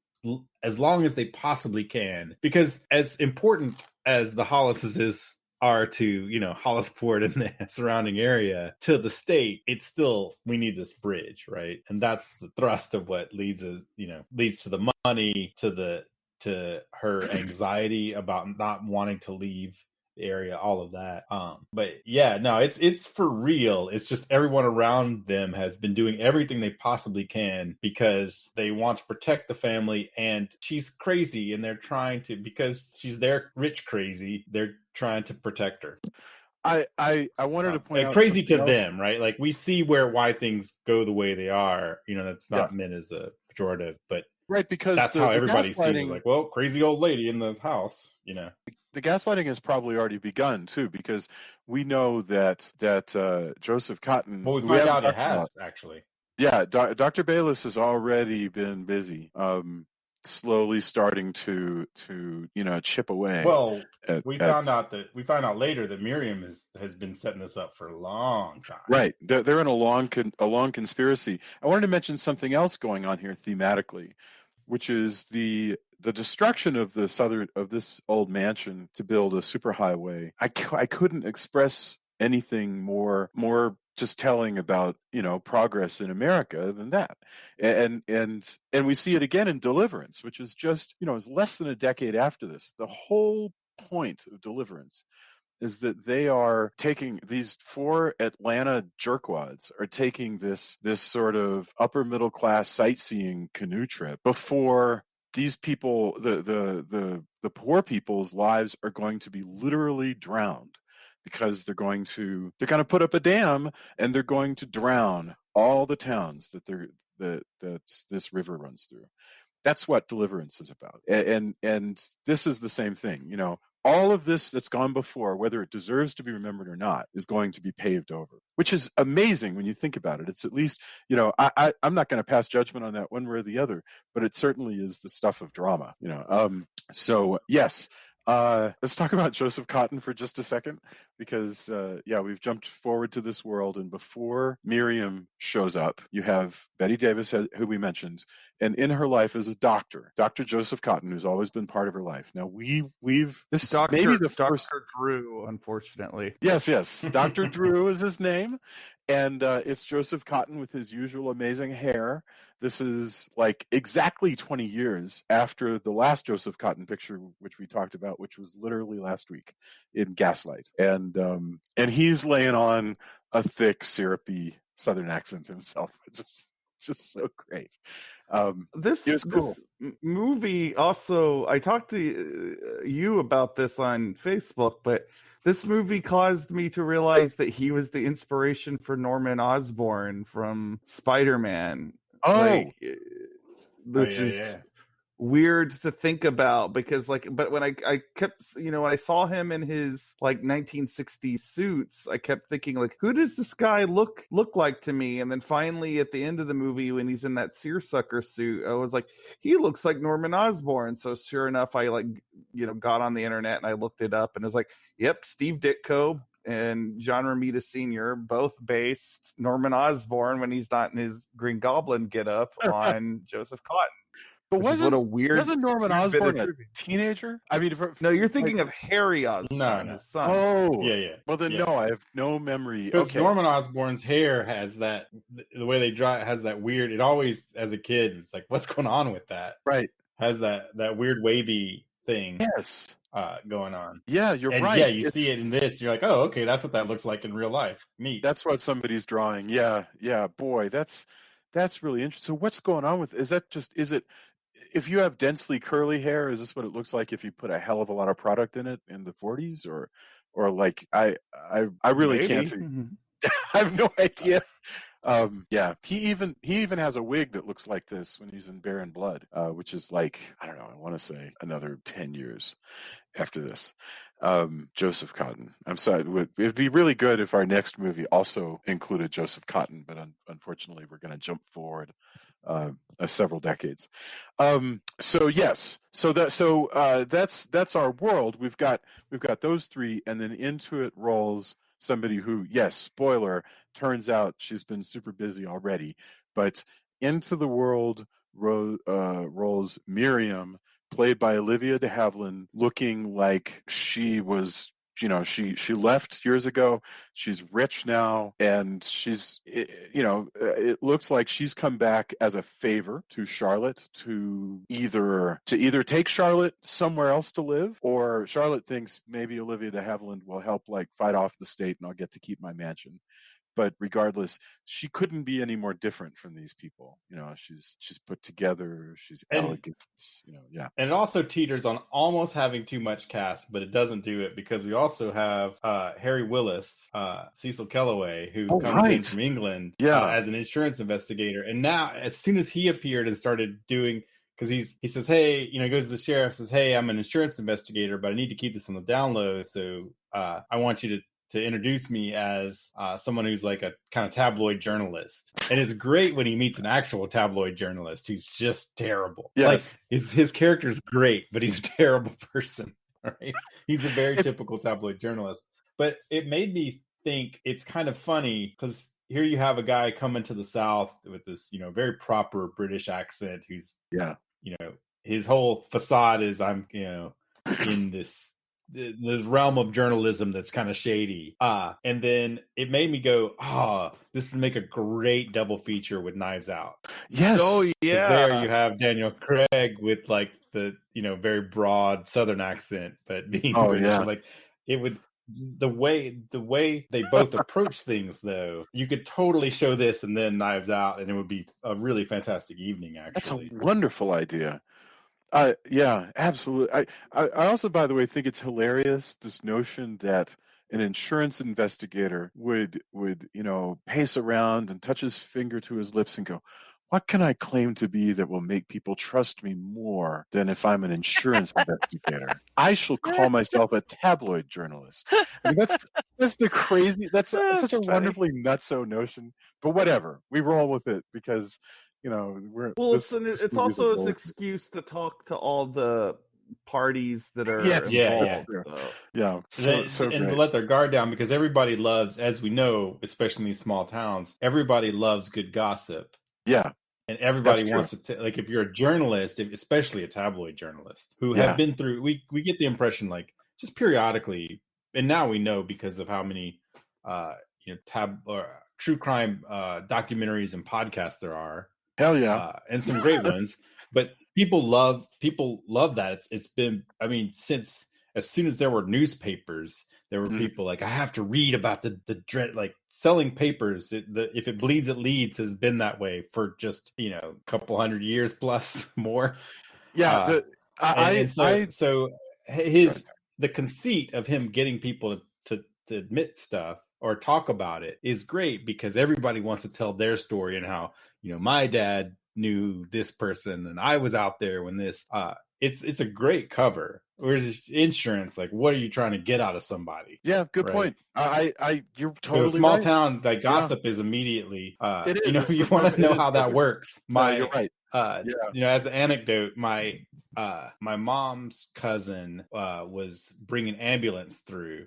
as long as they possibly can, because as important as the Hollises are to Hollisport and the surrounding area to the state, it's still, we need this bridge, right? And that's the thrust of what leads to the money, to her anxiety about not wanting to leave the area, all of that. But yeah, no, it's for real. It's just everyone around them has been doing everything they possibly can because they want to protect the family, and she's crazy, and they're trying to, because she's their rich crazy, they're trying to protect her. I wanted to point out crazy to else. them, right? Like, we see why things go the way they are. That's not meant as a pejorative, but right, because that's how everybody sees it. Like, well, crazy old lady in the house, The gaslighting has probably already begun too, because we know that Joseph Cotton. Well, we find out it has actually. Yeah, Dr. Bayless has already been busy, slowly starting to chip away. Well, we found out later that Miriam has been setting this up for a long time. Right, they're in a long conspiracy. I wanted to mention something else going on here thematically, which is the destruction of this old mansion to build a superhighway. I couldn't express anything more just telling about progress in America than that, and we see it again in Deliverance, which is just is less than a decade after this. The whole point of Deliverance is that they are taking, these 4 Atlanta jerkwads are taking this sort of upper middle class sightseeing canoe trip before these people, the poor people's lives are going to be literally drowned, because they're going to put up a dam and they're going to drown all the towns that this river runs through. That's what Deliverance is about. And this is the same thing. All of this that's gone before, whether it deserves to be remembered or not, is going to be paved over, which is amazing when you think about it. It's at least, I'm not going to pass judgment on that one way or the other, but it certainly is the stuff of drama, So yes, let's talk about Joseph Cotton for just a second, because we've jumped forward to this world, and before Miriam shows up, you have Betty Davis, who we mentioned, and in her life is a doctor, Dr. Joseph Cotton, who's always been part of her life. Now this is maybe the first. Dr. Drew, unfortunately. Yes, Dr. Drew is his name, and it's Joseph Cotton with his usual amazing hair. This is like exactly 20 years after the last Joseph Cotton picture, which we talked about, which was literally last week in Gaslight, and he's laying on a thick, syrupy Southern accent himself. It's just so great. This movie also, I talked to you about this on Facebook, but this movie caused me to realize that he was the inspiration for Norman Osborn from Spider-Man. Which is weird to think about, because but when I kept, I saw him in his 1960s suits, I kept thinking, who does this guy look like to me? And then finally at the end of the movie, when he's in that seersucker suit, I was like, he looks like Norman Osborn. So sure enough, I got on the internet and I looked it up, and it was like, yep, Steve Ditko and John Romita Sr. both based Norman Osborn, when he's not in his Green Goblin getup, on Joseph Cotton. But wasn't Norman Osborn a teenager? No, you're thinking of Harry Osborn, his son. Oh, yeah. Well, then no, I have no memory. Because Norman Osborn's hair has the way they draw it has that weird. It always, as a kid, it's like, what's going on with that? Right. Has that weird wavy thing. Yes. Going on. Yeah, you're right. Yeah, you see it in this. You're like, oh, okay, that's what that looks like in real life. Neat. That's what somebody's drawing. Yeah. Boy, that's really interesting. So what's going on with? Is it? If you have densely curly hair, is this what it looks like if you put a hell of a lot of product in it in the 40s, or I really can't see. I have no idea. He even has a wig that looks like this when he's in Bear and Blood, which is I don't know, I want to say another 10 years after this. Joseph Cotton. I'm sorry. It'd be really good if our next movie also included Joseph Cotton, but unfortunately, we're going to jump forward several decades. So yes, that's our world. We've got those three, and then into it rolls somebody who, yes, spoiler, turns out she's been super busy already, but into the world rolls Miriam, played by Olivia de Havilland, looking like she was, she left years ago. She's rich now, and it looks like she's come back as a favor to Charlotte to either take Charlotte somewhere else to live, or Charlotte thinks maybe Olivia de Havilland will help fight off the state and I'll get to keep my mansion. But regardless, she couldn't be any more different from these people. She's put together, she's elegant. Yeah. And it also teeters on almost having too much cast, but it doesn't do it because we also have Harry Willis, Cecil Kellaway, who comes in from England as an insurance investigator. And now, as soon as he appeared and started doing, because he says, hey, he goes to the sheriff, says, hey, I'm an insurance investigator, but I need to keep this on the down low. So I want you to introduce me as someone who's like a kind of tabloid journalist. And it's great when he meets an actual tabloid journalist who's just terrible. Yes. His character is great, but he's a terrible person, right? He's a very typical tabloid journalist. But it made me think it's kind of funny because here you have a guy coming to the South with this, very proper British accent who's, his whole facade is I'm, in this realm of journalism that's kind of shady. And then it made me go, this would make a great double feature with Knives Out. Yes. Oh, yeah. There you have Daniel Craig with the, very broad Southern accent, but being British. Yeah. It would, the way they both approach things, though, you could totally show this and then Knives Out, and it would be a really fantastic evening, actually. That's a wonderful idea. Yeah, absolutely. I also, by the way, think it's hilarious, this notion that an insurance investigator would pace around and touch his finger to his lips and go, what can I claim to be that will make people trust me more than if I'm an insurance investigator? I shall call myself a tabloid journalist. I mean, that's the crazy. That's such a wonderfully nutso notion. But whatever, we roll with it because it's also his excuse to talk to all the parties that are involved. And let their guard down because everybody loves, as we know, especially in these small towns, everybody loves good gossip. Yeah. And everybody wants to, if you're a journalist, especially a tabloid journalist, who have been through, we get the impression, just periodically, and now we know because of how many, true crime documentaries and podcasts there are. Hell yeah. And some great ones. But people love that. It's been, since as soon as there were newspapers, there were people I have to read about the dread, selling papers. If it bleeds, it leads has been that way for just, a couple hundred years plus more. Yeah. The conceit of him getting people to admit stuff or talk about it is great because everybody wants to tell their story and how, my dad knew this person and I was out there when this, it's a great cover. Whereas insurance, what are you trying to get out of somebody? Yeah, good point. You're totally right. Small town, gossip is immediately, it is. You want to know how that works. You're right. As an anecdote, my mom's cousin was bringing ambulance through.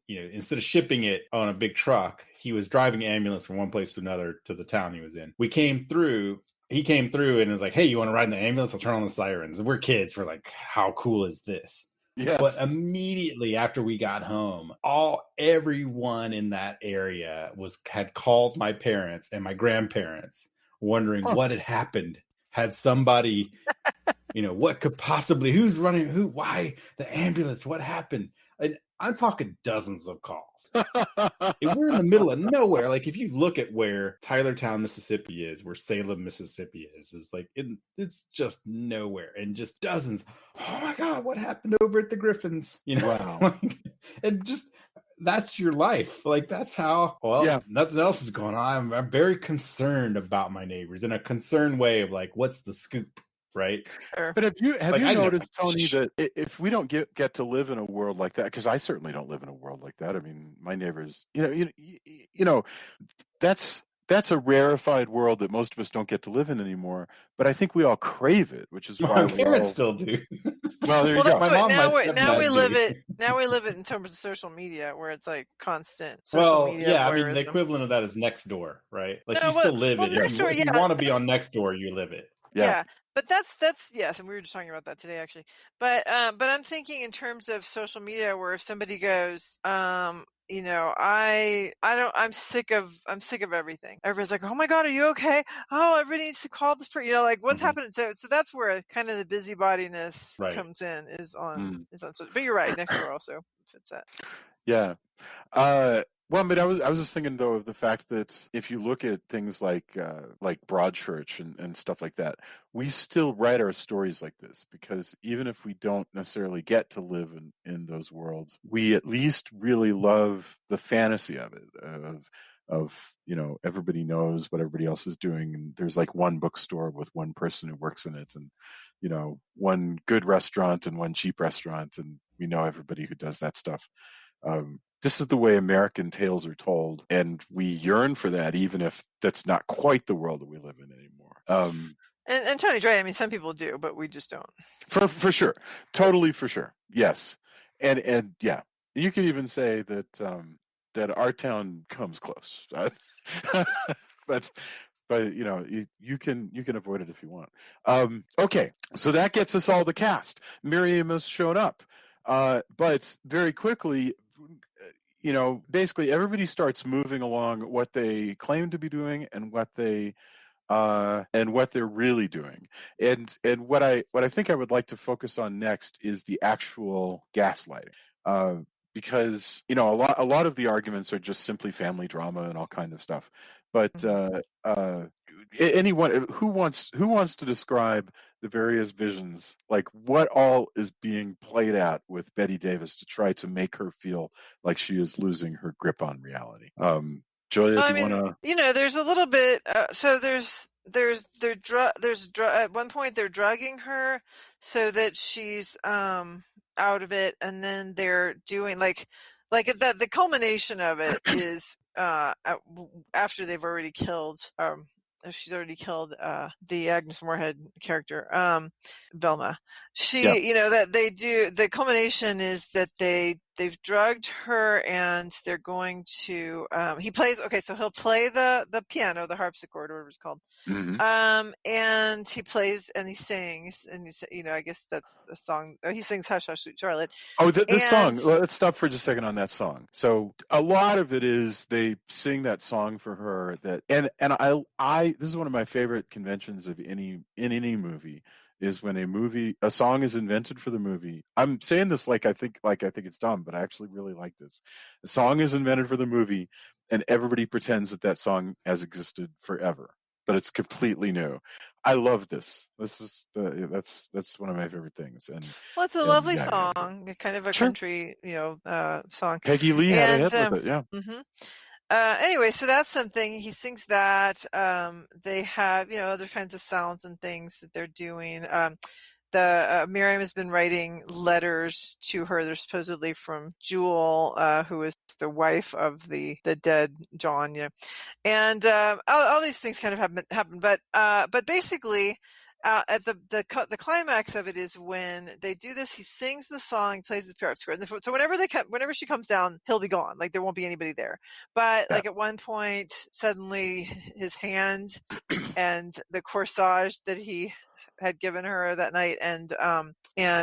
Instead of shipping it on a big truck, he was driving an ambulance from one place to another to the town he was in. He came through and was like, hey, you want to ride in the ambulance? I'll turn on the sirens. And we're kids. We're like, how cool is this? Yes. But immediately after we got home, everyone in that area had called my parents and my grandparents wondering what had happened. Had somebody, what could possibly, who's running, why the ambulance, what happened? And I'm talking dozens of calls. If we're in the middle of nowhere, if you look at where Tylertown, Mississippi is, where Salem, Mississippi is, it's just nowhere, and just dozens. Oh my God, what happened over at the Griffins? Wow. And just that's your life. That's how. Well, nothing else is going on. I'm very concerned about my neighbors in a concerned way of what's the scoop? right? Sure. But have you Like, I know- noticed, Tony, that if we don't get to live in a world like that, because I certainly don't live in a world like that. I mean, my neighbors, that's a rarefied world that most of us don't get to live in anymore. But I think we all crave it, which is why My we parents all. still do. Well, there you Well, go. that's My what mom, my now we stepdad live do. it. Now we live it in terms of social media, where it's like constant social Well, media yeah, I mean, the voyeurism. equivalent of that is Nextdoor, right? Like, No, you still well, live it. next door, If you yeah, want to be that's on Nextdoor, you live it. Yeah. but that's yes, and we were just talking about that today actually. But I'm thinking in terms of social media, where if somebody goes, I'm sick of everything. Everybody's like, oh my god, are you okay? Oh, everybody needs to call this person. Like what's Mhm. happening? So that's where kind of the busybodiness Right. comes in is on Mm. But you're right, next door also fits that. Yeah. Well, but I was just thinking though of the fact that if you look at things like Broadchurch and stuff like that, we still write our stories like this because even if we don't necessarily get to live in those worlds, we at least really love the fantasy of it, of everybody knows what everybody else is doing, and there's like one bookstore with one person who works in it, and one good restaurant and one cheap restaurant, and we know everybody who does that stuff. This is the way American tales are told, and we yearn for that, even if that's not quite the world that we live in anymore. And Tony Dre, I mean, some people do, but we just don't. For sure, totally for sure, yes, and yeah, you could even say that our town comes close, but you can avoid it if you want. Okay, so that gets us all the cast. Miriam has shown up, but very quickly, basically everybody starts moving along what they claim to be doing and what they're really doing. And what I think I would like to focus on next is the actual gaslighting. Because a lot of the arguments are just simply family drama and all kind of stuff. But anyone who wants to describe the various visions, like what all is being played at with Betty Davis to try to make her feel like she is losing her grip on reality. Julia, do you want to? There's a little bit. So at one point they're drugging her so that she's out of it, and then they're doing like the culmination of it is after they've already killed she's already killed the Agnes Moorehead character, Velma. That they do, the culmination is that they've drugged her and they're going to he'll play the piano, the harpsichord, or whatever it's called. Mm-hmm. And he plays and he sings, and I guess that's a song. He sings "Hush Hush Sweet Charlotte." Oh, the song. Let's stop for just a second on that song. So a lot of it is they sing that song for her. And I this is one of my favorite conventions of any movie, is when a song is invented for the movie. I'm saying this like I think it's dumb, but I actually really like this. The song is invented for the movie, and everybody pretends that song has existed forever, but it's completely new. I love this. This is that's one of my favorite things. And it's a lovely yeah. song, kind of a Sure. country, song. Peggy Lee had a And hit with it, yeah. anyway, so that's something. He sings that. They have, other kinds of sounds and things that they're doing. Miriam has been writing letters to her. They're supposedly from Jewel, who is the wife of the dead John. And all these things kind of happen. But basically, at the climax of it is when they do this. He sings the song, plays the harpsichord. So whenever she comes down, he'll be gone. Like there won't be anybody there. But like at one point, suddenly his hand and the corsage that he had given her that night, and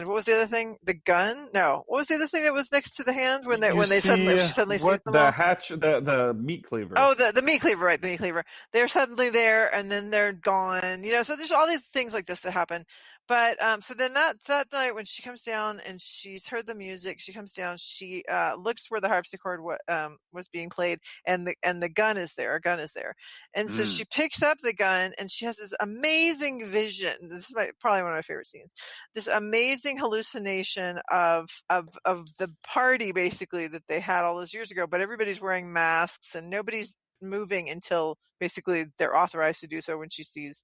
what was the other thing? The gun? No, what was the other thing that was next to the hand when she suddenly sees them all? The meat cleaver. Oh, the meat cleaver, right? The meat cleaver. They're suddenly there, and then they're gone. So there's all these things like this that happen. But so then that night when she comes down and she's heard the music, she comes down. She looks where the harpsichord was being played, and the gun is there. A gun is there, and so she picks up the gun, and she has this amazing vision. This is probably one of my favorite scenes. This amazing hallucination of the party basically that they had all those years ago, but everybody's wearing masks and nobody's moving until basically they're authorized to do so when she sees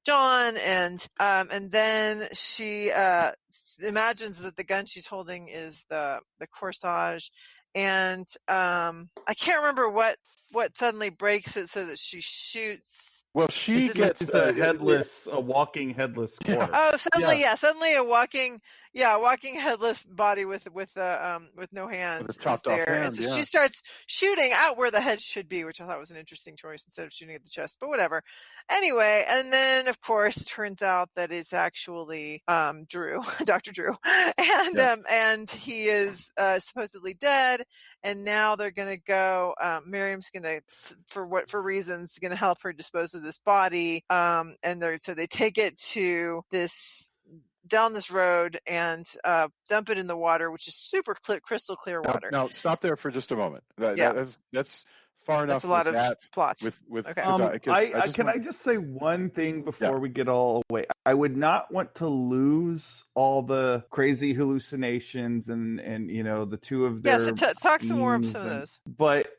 John, and then she imagines that the gun she's holding is the corsage, and I can't remember what suddenly breaks it so that she shoots. Well, she Is it the- gets It's a walking headless Yeah. corpse. Oh, suddenly, Yeah. suddenly a walking headless body with no hand With a is chopped off there, and hand, so yeah. she starts shooting out where the head should be, which I thought was an interesting choice instead of shooting at the chest. But whatever. Anyway, and then of course it turns out that it's actually Drew, Dr. Drew, and and he is supposedly dead, and now they're gonna go. Miriam's gonna, for reasons, gonna help her dispose of this body, and so they take it to down this road and dump it in the water, which is super crystal clear water. Now, stop there for just a moment. That's far enough. That's a lot with of that, plots. With Okay. I just say one thing before we get all away? I would not want to lose all the crazy hallucinations and the two of their so talk some more of scenes some of those. But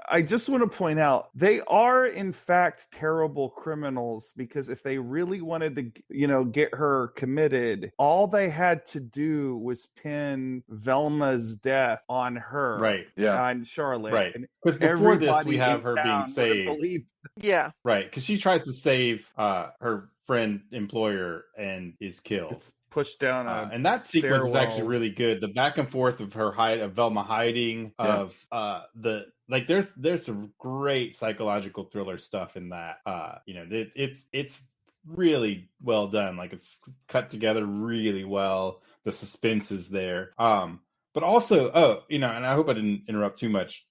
I just want to point out they are in fact terrible criminals, because if they really wanted to get her committed, all they had to do was pin Velma's death on her, Right. Yeah. on Charlotte, Right. and Because before this, everybody we have in her being town would have saved. believed. Yeah. Right. Because she tries to save her friend employer and is killed. It's pushed down and that sequence is actually stairwell. really good. The back and forth of her of Velma hiding, of there's some great psychological thriller stuff in that. It's really well done. Like, it's cut together really well. The suspense is there. But also, and I hope I didn't interrupt too much,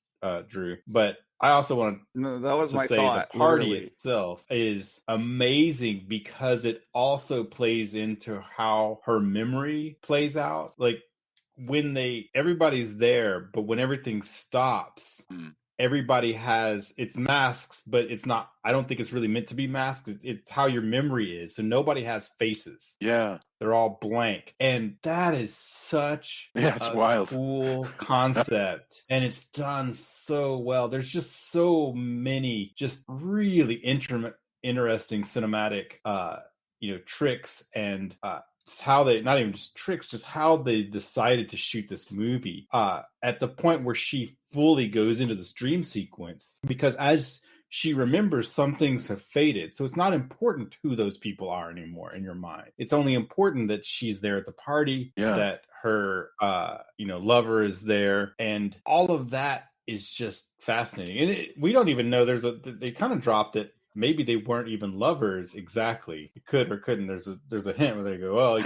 Drew, but I also want that was to my say thought. the party literally. itself is amazing because it also plays into how her memory plays out. Like, when everybody's there, but when everything stops, everybody it's masks, but it's not. I don't think it's really meant to be masked. It's how your memory is. So nobody has faces. Yeah. They're all blank. And that is such it's wild. Cool concept. And it's done so well. There's just so many just really interesting cinematic tricks, and just how they, not even just tricks, just how they decided to shoot this movie at the point where she fully goes into this dream sequence, because as she remembers, some things have faded. So it's not important who those people are anymore in your mind. It's only important that she's there at the party, that her, lover is there. And all of that is just fascinating. And we don't even know they kind of dropped it. Maybe they weren't even lovers exactly. It could or couldn't. There's a hint where they go,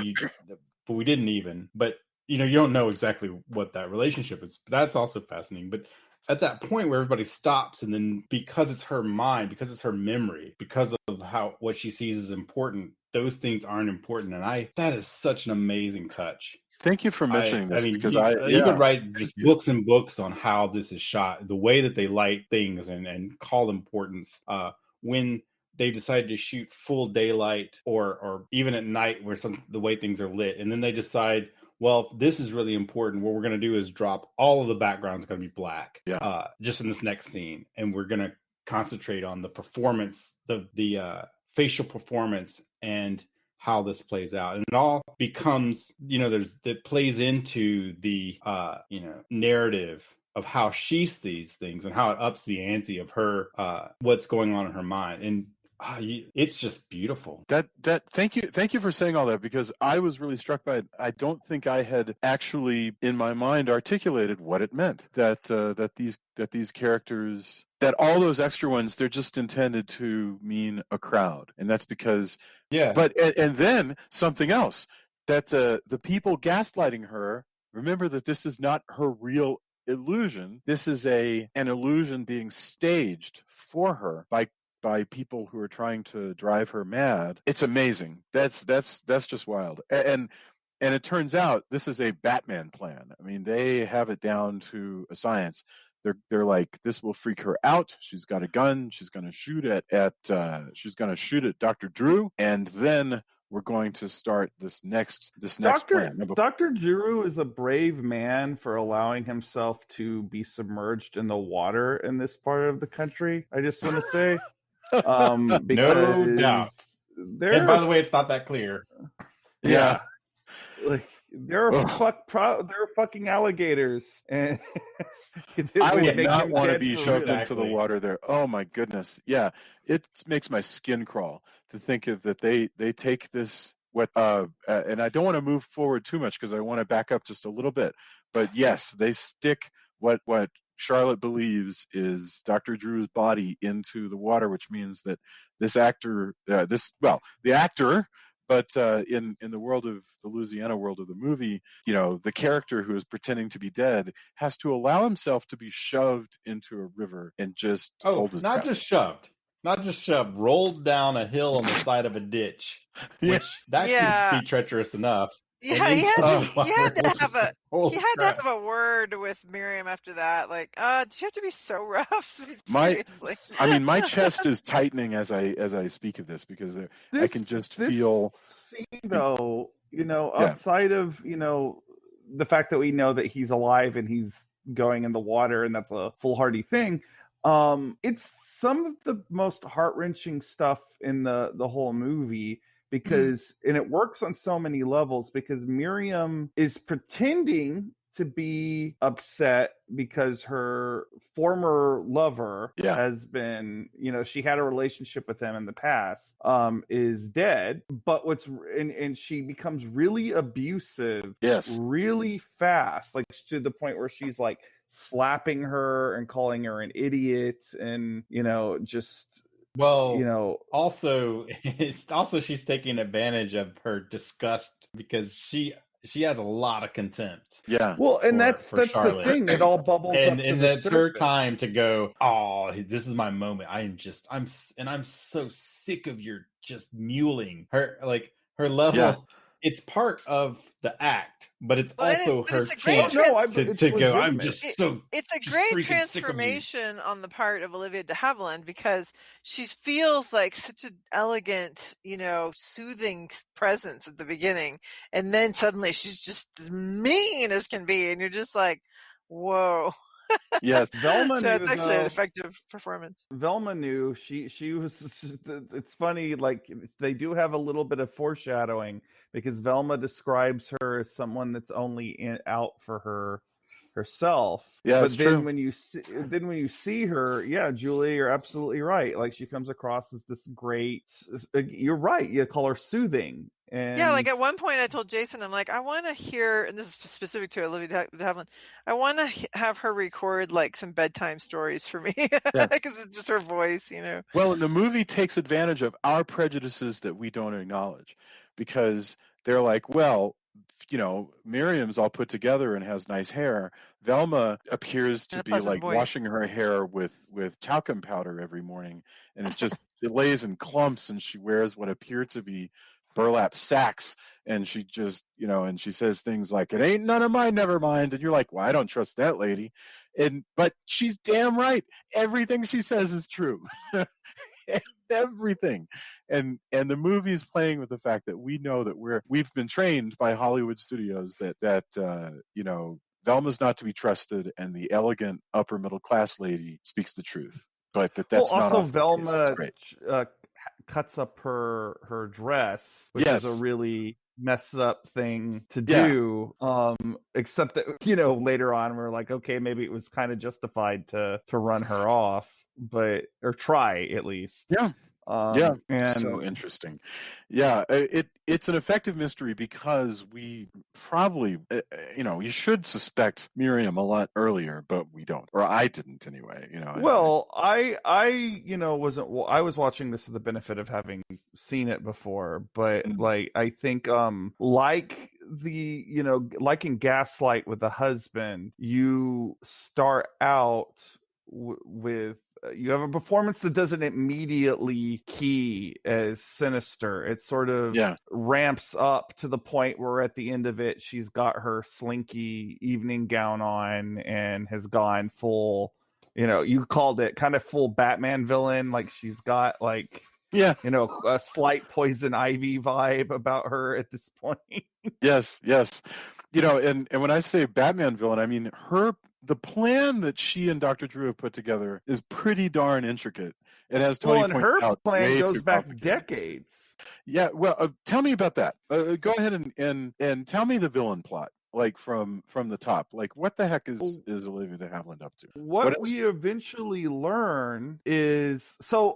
but we didn't even. But, you don't know exactly what that relationship is. But that's also fascinating. But at that point where everybody stops, and then because it's her mind, because it's her memory, because of what she sees is important, those things aren't important. And that is such an amazing touch. Thank you for mentioning this, because you could write just books and books on how this is shot, the way that they light things and call importance. When they decided to shoot full daylight or even at night, where the way things are lit, and then they decide, well, this is really important. What we're going to do is drop all of the backgrounds going to be black, just in this next scene, and we're going to concentrate on the performance, the facial performance, and how this plays out. And it all becomes, it plays into the narrative of how she sees things and how it ups the ante of her, what's going on in her mind. And it's just beautiful. Thank you for saying all that, because I was really struck by it. I don't think I had actually in my mind articulated what it meant, that these characters, that all those extra ones, they're just intended to mean a crowd. And that's because but and then something else, that the people gaslighting her, remember that this is not her real illusion. This is an illusion being staged for her by people who are trying to drive her mad. It's amazing. That's just wild. And it turns out this is a Batman plan. I mean, they have it down to a science. They're like, this will freak her out. She's got a gun. She's going to shoot at Dr. Drew, and then we're going to start this next plan. Dr. Juru is a brave man for allowing himself to be submerged in the water in this part of the country. I just want to say, because No doubt. And by the way, it's not that clear. Yeah. Like there are fucking alligators, and I would make not him want to dead be for shoved real. into the water there. Oh my goodness. Yeah. It makes my skin crawl to think of that they take this and I don't want to move forward too much because I want to back up just a little bit. But yes, they stick what Charlotte believes is Dr. Drew's body into the water, which means that this actor, the actor, but in the world of the Louisiana world of the movie, the character who is pretending to be dead has to allow himself to be shoved into a river and just hold his breath. Not just shoved, rolled down a hill on the side of a ditch, which could be treacherous enough. Yeah, he had to have a word with Miriam after that. Like, did you have to be so rough? Seriously. My chest is tightening as I speak of this because I can just feel. Scene, though, outside of the fact that we know that he's alive and he's going in the water, and that's a foolhardy thing. It's some of the most heart-wrenching stuff in the whole movie. Because and it works on so many levels, because Miriam is pretending to be upset because her former lover has been, she had a relationship with him in the past, is dead. But and she becomes really abusive, really fast, like to the point where she's like slapping her and calling her an idiot, and just. Well, also she's taking advantage of her disgust because she has a lot of contempt. Yeah. Well, and that's Charlotte. The thing. It all bubbles up to and the that's surface. her time to go, oh, this is my moment. I'm so sick of your just muling her, like her level. Yeah. It's part of the act, but it's also her chance to go. I'm just so. It's a great transformation on the part of Olivia de Havilland, because she feels like such an elegant, soothing presence at the beginning, and then suddenly she's just as mean as can be, and you're just like, whoa. Yes, Velma so it's actually an effective performance. Velma knew she was. It's funny, like they do have a little bit of foreshadowing, because Velma describes her as someone that's only out for herself. Yeah, but then true. when you see her, yeah, Julie, you're absolutely right. Like she comes across as this great. You're right. You call her soothing. And yeah, like at one point I told Jason, I'm like, I want to hear, and this is specific to Olivia de Havilland, I want to have her record like some bedtime stories for me, because it's just her voice, Well, and the movie takes advantage of our prejudices that we don't acknowledge, because they're like, well, Miriam's all put together and has nice hair. Velma appears to be like washing her hair with talcum powder every morning, and it lays in clumps, and she wears what appear to be burlap sacks, and she just and she says things like, it ain't none of mine, never mind, and you're like, well, I don't trust that lady, but she's damn right. Everything she says is true. Everything. And the movie's playing with the fact that we know that we've been trained by Hollywood studios that Velma's not to be trusted, and the elegant upper middle class lady speaks the truth, but that's not also Velma cuts up her dress, which is a really messed up thing to do. Except that later on we're like, okay, maybe it was kind of justified to run her off, or try at least. And so interesting. It's an effective mystery, because we probably you should suspect Miriam a lot earlier, but we don't, or I didn't anyway. Well, I was watching this with the benefit of having seen it before, but like I think like in Gaslight with the husband, you start out with. You have a performance that doesn't immediately key as sinister. It sort of ramps up to the point where at the end of it, she's got her slinky evening gown on and has gone full, you called it kind of full Batman villain. Like she's got like Yeah. A slight Poison Ivy vibe about her at this point. Yes. And when I say Batman villain, I mean the plan that she and Dr. Drew have put together is pretty darn intricate. And as Tony and pointed her out, plan way goes too back complicated. decades. Yeah, well, tell me about that. Go ahead and tell me the villain plot, like from the top. Like, what the heck is Olivia de Havilland up to? What we eventually learn is so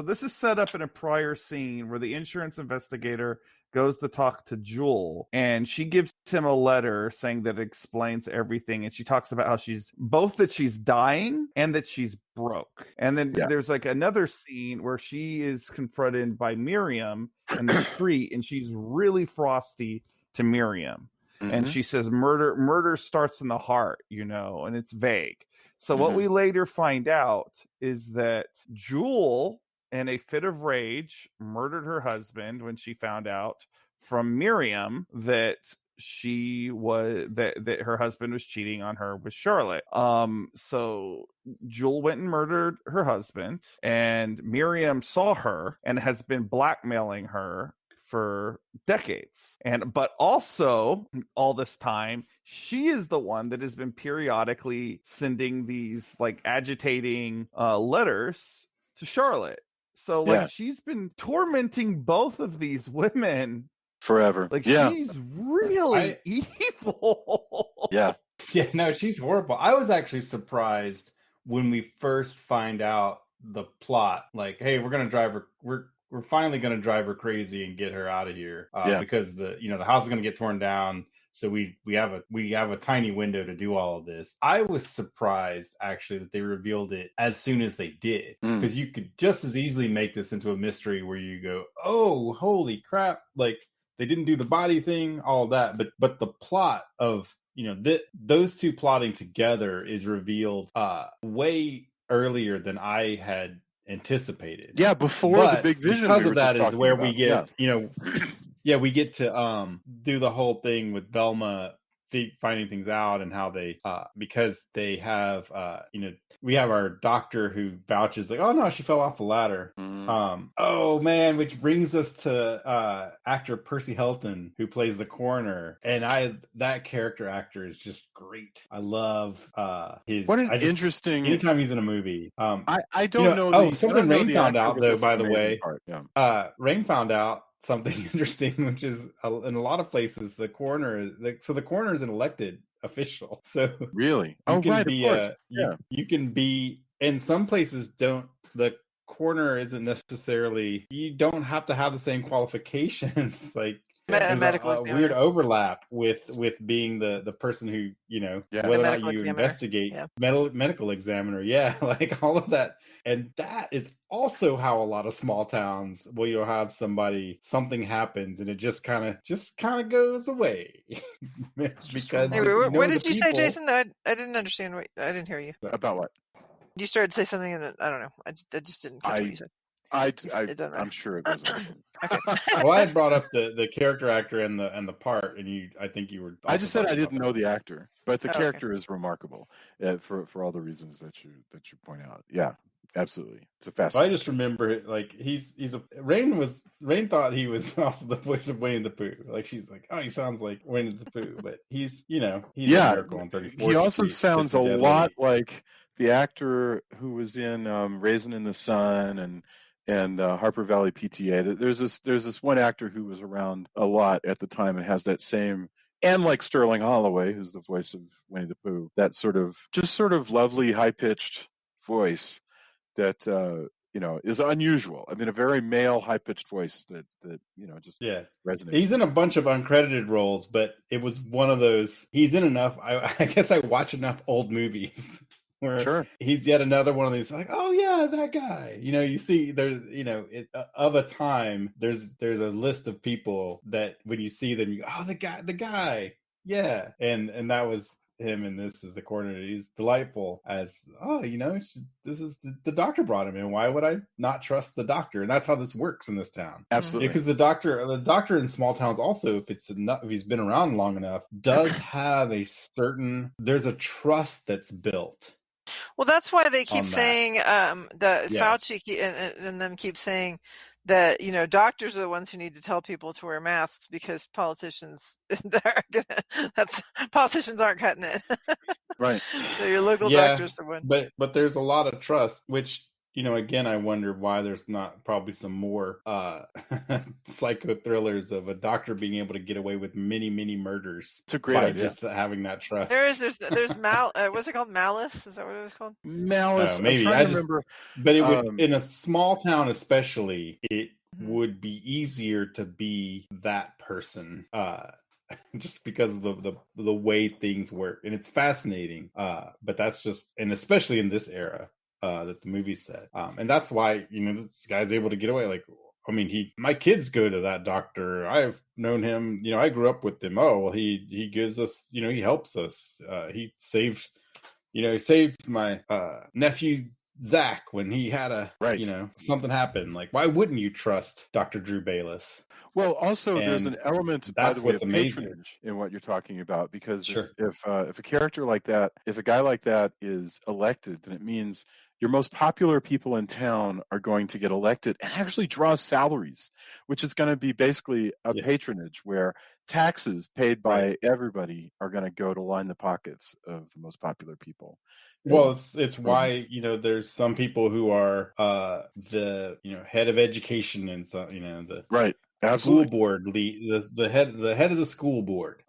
this is set up in a prior scene where the insurance investigator goes to talk to Jewel, and she gives him a letter saying that it explains everything, and she talks about how she's dying and that she's broke. And then there's like another scene where she is confronted by Miriam in the street, and she's really frosty to Miriam. And she says murder starts in the heart, and it's vague. So what we later find out is that Jewel, in a fit of rage, murdered her husband when she found out from Miriam that that her husband was cheating on her with Charlotte. So Jewel went and murdered her husband, and Miriam saw her and has been blackmailing her for decades. But also all this time, she is the one that has been periodically sending these like agitating letters to Charlotte. So she's been tormenting both of these women forever. Like she's really evil. Yeah, no, she's horrible. I was actually surprised when we first find out the plot. Like, hey, we're gonna drive her. We're finally going to drive her crazy and get her out of here because the house is going to get torn down. So we have a tiny window to do all of this. I was surprised actually that they revealed it as soon as they did, because you could just as easily make this into a mystery where you go, oh, holy crap. Like they didn't do the body thing, all that. But the plot of, those two plotting together is revealed way earlier than I had anticipated. Yeah, before the big vision. Because of that is where we get, we get to do the whole thing with Velma finding things out, and how they because they have we have our doctor who vouches like, oh no, she fell off the ladder. Oh man, which brings us to actor Percy Hilton, who plays the coroner, and that character actor is just great. I love his interesting anytime he's in a movie. I don't know something Rain found out though, by the way. Rain found out something interesting, which is in a lot of places the coroner is an elected official. So really, of course. You can be in some places. The coroner isn't necessarily. You don't have to have the same qualifications. Like medical a weird overlap with being the person who whether or not you investigate medical examiner, like all of that. And that is also how a lot of small towns where you'll have something happens and it just kind of goes away. Because what did you say, Jason? I didn't understand. I didn't hear you. About what? You started to say something and I don't know. I just didn't catch what you said. I'm sure it doesn't. Okay. Well, I had brought up the character actor and the part, and I think you were. I just said I didn't know the actor, but the character is remarkable for all the reasons that you point out. Yeah, absolutely, it's a fascinating. I just remember like Rain thought he was also the voice of Winnie the Pooh. Like she's like, oh, he sounds like Winnie the Pooh, but he's a miracle on 34th He also Street, sounds a lot like the actor who was in Raisin in the Sun and Harper Valley PTA. There's this one actor who was around a lot at the time and has that same, and like Sterling Holloway, who's the voice of Winnie the Pooh, that sort of lovely high pitched voice that is unusual. I mean, a very male high pitched voice that just resonates. He's in a bunch of uncredited roles, but it was one of those. He's in enough. I guess I watch enough old movies. Where he's yet another one of these, like, oh yeah, that guy. You see, there's, of a time, there's a list of people that when you see them, you go, oh, the guy, yeah, and that was him. And this is the coroner. He's delightful as, this is the doctor brought him in. Why would I not trust the doctor? And that's how this works in this town. Absolutely, because the doctor in small towns also, if he's been around long enough, does have there's a trust that's built. Well, that's why they keep saying Fauci and them keep saying that, doctors are the ones who need to tell people to wear masks because politicians politicians aren't cutting it. Right. So your local doctor's the one. But there's a lot of trust, which, again, I wonder why there's not probably some more psycho thrillers of a doctor being able to get away with many, many murders. It's a great by idea. just having that trust. There's what's it called? Malice? Is that what it was called? Malice. Maybe. I'm trying to remember. But it would, in a small town especially, it Mm-hmm. would be easier to be that person. Just because of the way things work, and it's fascinating. But that's just, and especially in this era that the movie set, and that's why this guy's able to get away. Like, I mean, my kids go to that doctor. I've known him. I grew up with him. Oh well, he gives us. He helps us. He saved. He saved my nephew Zach when he had something happen. Like, why wouldn't you trust Dr. Drew Bayless? Well, also there's an element, by the way, of amazing patronage in what you're talking about, because Sure. if a character like that, if a guy like that is elected, then it means your most popular people in town are going to get elected and actually draw salaries, which is going to be basically a patronage where taxes paid by everybody are going to go to line the pockets of the most popular people. Well, it's why there's some people who are the head of education and so the right. Absolutely. School board lead, the head of the school board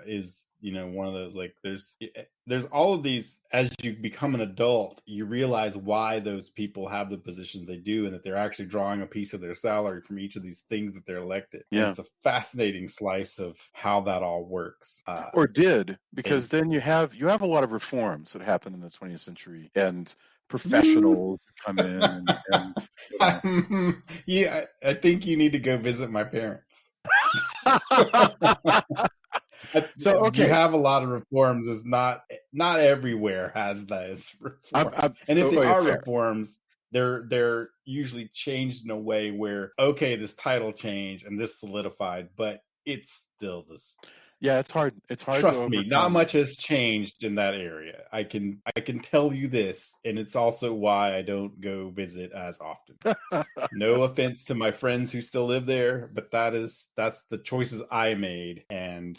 is one of those, like, there's all of these. As you become an adult, you realize why those people have the positions they do, and that they're actually drawing a piece of their salary from each of these things that they're elected. And it's a fascinating slice of how that all works. Or did, because then you have a lot of reforms that happen in the 20th century, and professionals come in and yeah, I think you need to go visit my parents. So okay, you have a lot of reforms. Is not everywhere has those reforms. And if they are reforms, they're usually changed in a way where, okay, this title changed and this solidified, but it's still this. Yeah, it's hard. It's hard. Trust me, not much has changed in that area. I can tell you this, and it's also why I don't go visit as often. No offense to my friends who still live there, but that's the choices I made, and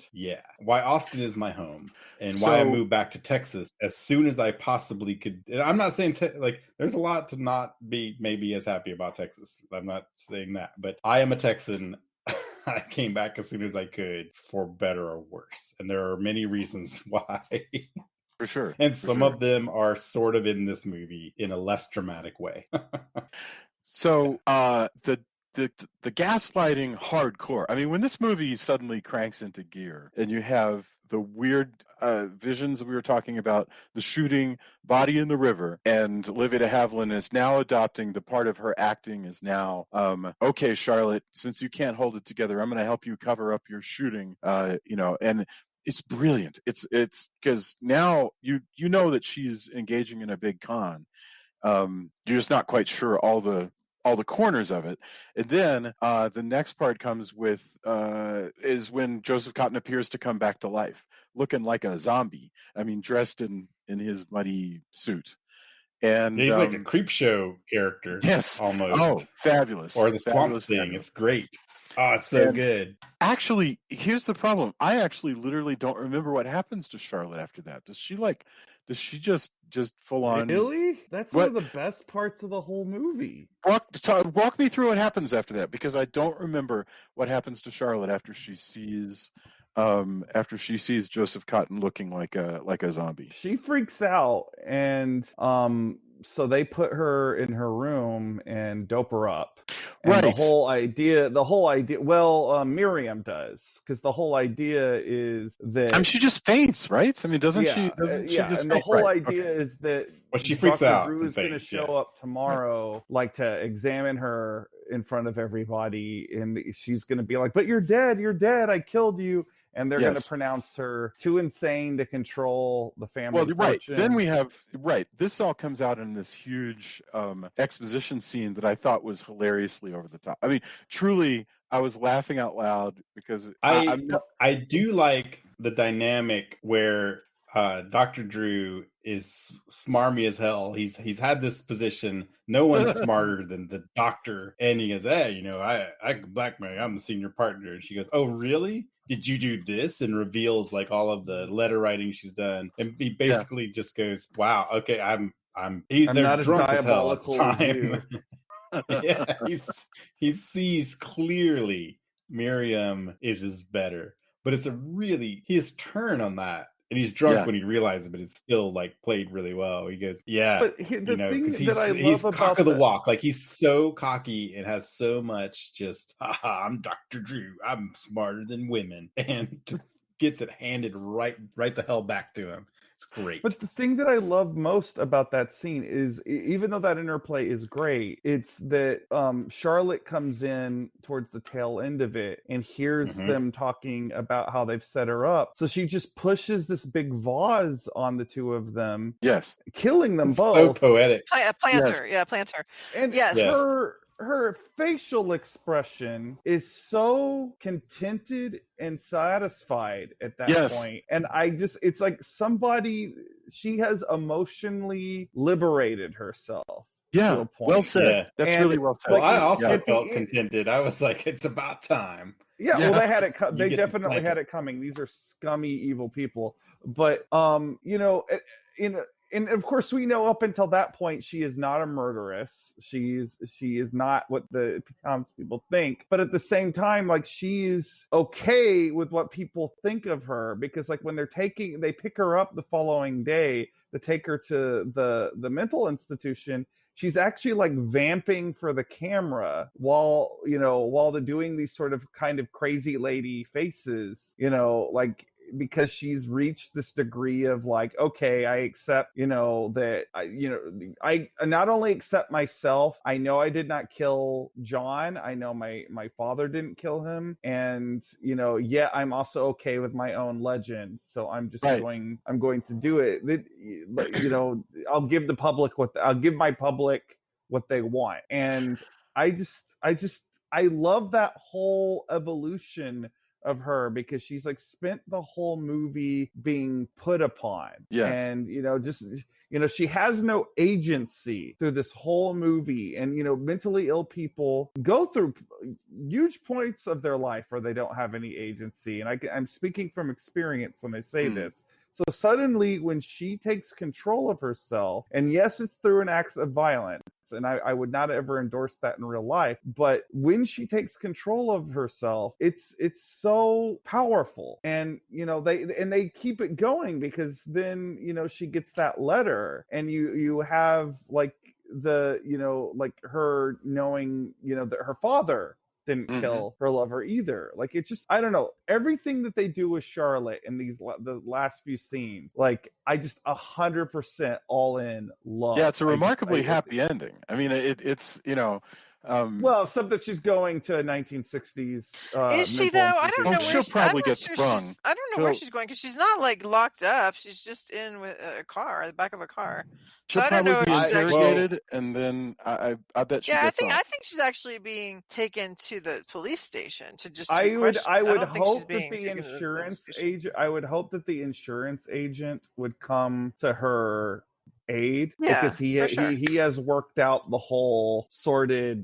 why Austin is my home, and why I moved back to Texas as soon as I possibly could. And I'm not saying there's a lot to not be maybe as happy about Texas. I'm not saying that, but I am a Texan. I came back as soon as I could, for better or worse. And there are many reasons why. For sure. And some of them are sort of in this movie in a less dramatic way. So the gaslighting hardcore. I mean, when this movie suddenly cranks into gear and you have the weird visions that we were talking about, the shooting, body in the river, and Olivia de Havilland is now adopting the part of her acting is now, okay, Charlotte, since you can't hold it together, I'm going to help you cover up your shooting, and it's brilliant. It's because now you know that she's engaging in a big con. You're just not quite sure all the corners of it. And then the next part comes with is when Joseph Cotton appears to come back to life, looking like a zombie. I mean, dressed in his muddy suit. And he's like a creep show character. Yes. Almost. Oh, fabulous. Or the Swamp Thing. Fabulous. It's great. Oh, it's so good. Actually, here's the problem. I actually literally don't remember what happens to Charlotte after that. Does she just full on? Really? That's one of the best parts of the whole movie. Walk me through what happens after that, because I don't remember what happens to Charlotte after she sees Joseph Cotton looking like a zombie. She freaks out, and so they put her in her room and dope her up. And the whole idea, well, Miriam does, because the whole idea is that... I mean, she just faints, right? I mean, doesn't she just and the whole idea is that she freaks out. Drew is going to show up tomorrow, like, to examine her in front of everybody, and she's going to be like, but you're dead, I killed you. And they're going to pronounce her too insane to control the family fortune. Then we have, this all comes out in this huge exposition scene that I thought was hilariously over the top. I mean, truly, I was laughing out loud because I do like the dynamic where Dr. Drew is smarmy as hell. He's had this position. No one's smarter than the doctor. And he goes, hey, I can blackmail you. I'm the senior partner. And she goes, oh, really? Did you do this? And reveals like all of the letter writing she's done. And he basically just goes, wow, okay, they're not as drunk as hell at the diabolical as time. you. Yeah, he sees clearly Miriam is better. But it's his turn on that. And he's drunk when he realizes it, but it's still like played really well. He goes, yeah. But the thing that I he's love cock about of the walk. Like he's so cocky and has so much just, I'm Dr. Drew. I'm smarter than women. And gets it handed right the hell back to him. It's great. But the thing that I love most about that scene is, even though that interplay is great, it's that Charlotte comes in towards the tail end of it and hears them talking about how they've set her up. So she just pushes this big vase on the two of them. Yes. Killing them both. So poetic. A planter. Yes. Yeah, planter. And yes. Her facial expression is so contented and satisfied at that point. And it's like she has emotionally liberated herself. Yeah, to a point. well said. Yeah. That's really well said. Well, I also felt contented. I was like, it's about time. Yeah, well, they had it. They definitely had it coming. These are scummy, evil people. But and of course, we know up until that point she is not a murderess. She is not what the townspeople think. But at the same time, like, she's okay with what people think of her, because like when they pick her up the following day to take her to the mental institution. She's actually like vamping for the camera while they're doing these sort of kind of crazy lady faces, like, because she's reached this degree of like, okay, I accept, that I not only accept myself, I know I did not kill John. I know my father didn't kill him. And, I'm also okay with my own legend. So I'm just going to do it. I'll give my public what they want. And I love that whole evolution of her, because she's like spent the whole movie being put upon. Yes. And she has no agency through this whole movie. And mentally ill people go through huge points of their life where they don't have any agency. And I'm speaking from experience when I say this. So suddenly when she takes control of herself, and yes, it's through an act of violence, and I would not ever endorse that in real life, but when she takes control of herself, it's so powerful. And they keep it going, because then she gets that letter, and you have like like her knowing that her father didn't kill her lover either. Like, it's just, I don't know, everything that they do with Charlotte in the last few scenes, like, I just 100% all in love. Yeah, it's a remarkably happy ending. I mean, it's well, except that she's going to a 1960s. Is she though? I don't know. She'll probably get sprung. I don't know where she's going, because she's not like locked up. She's just in with a car, the back of a car. She'll probably be interrogated, and then I bet she gets I think she's actually being taken to the police station to just. I would hope that the insurance agent. I would hope that the insurance agent would come to her aid, because he has worked out the whole sordid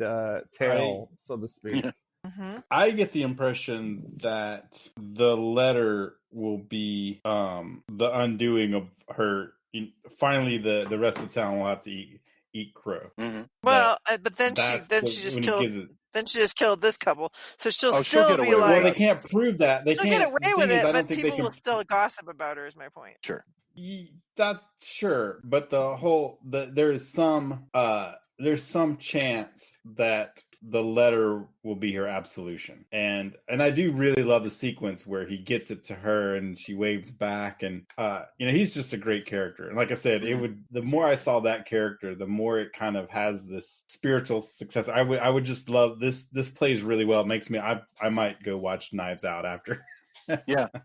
tale, so to speak. Yeah. I get the impression that the letter will be the undoing of her. Finally, the rest of the town will have to eat crow. Well, but then she just killed. Then she just killed this couple, so she'll still be like. Well, they can't prove that. She'll get away with it, but people will still gossip about her. Is my point. Sure. That's sure, but there's some chance that the letter will be her absolution, and I do really love the sequence where he gets it to her and she waves back, and he's just a great character. And like I said, the more I saw that character, the more it kind of has this spiritual success. I would just love this. This plays really well. It makes me I might go watch Knives Out after.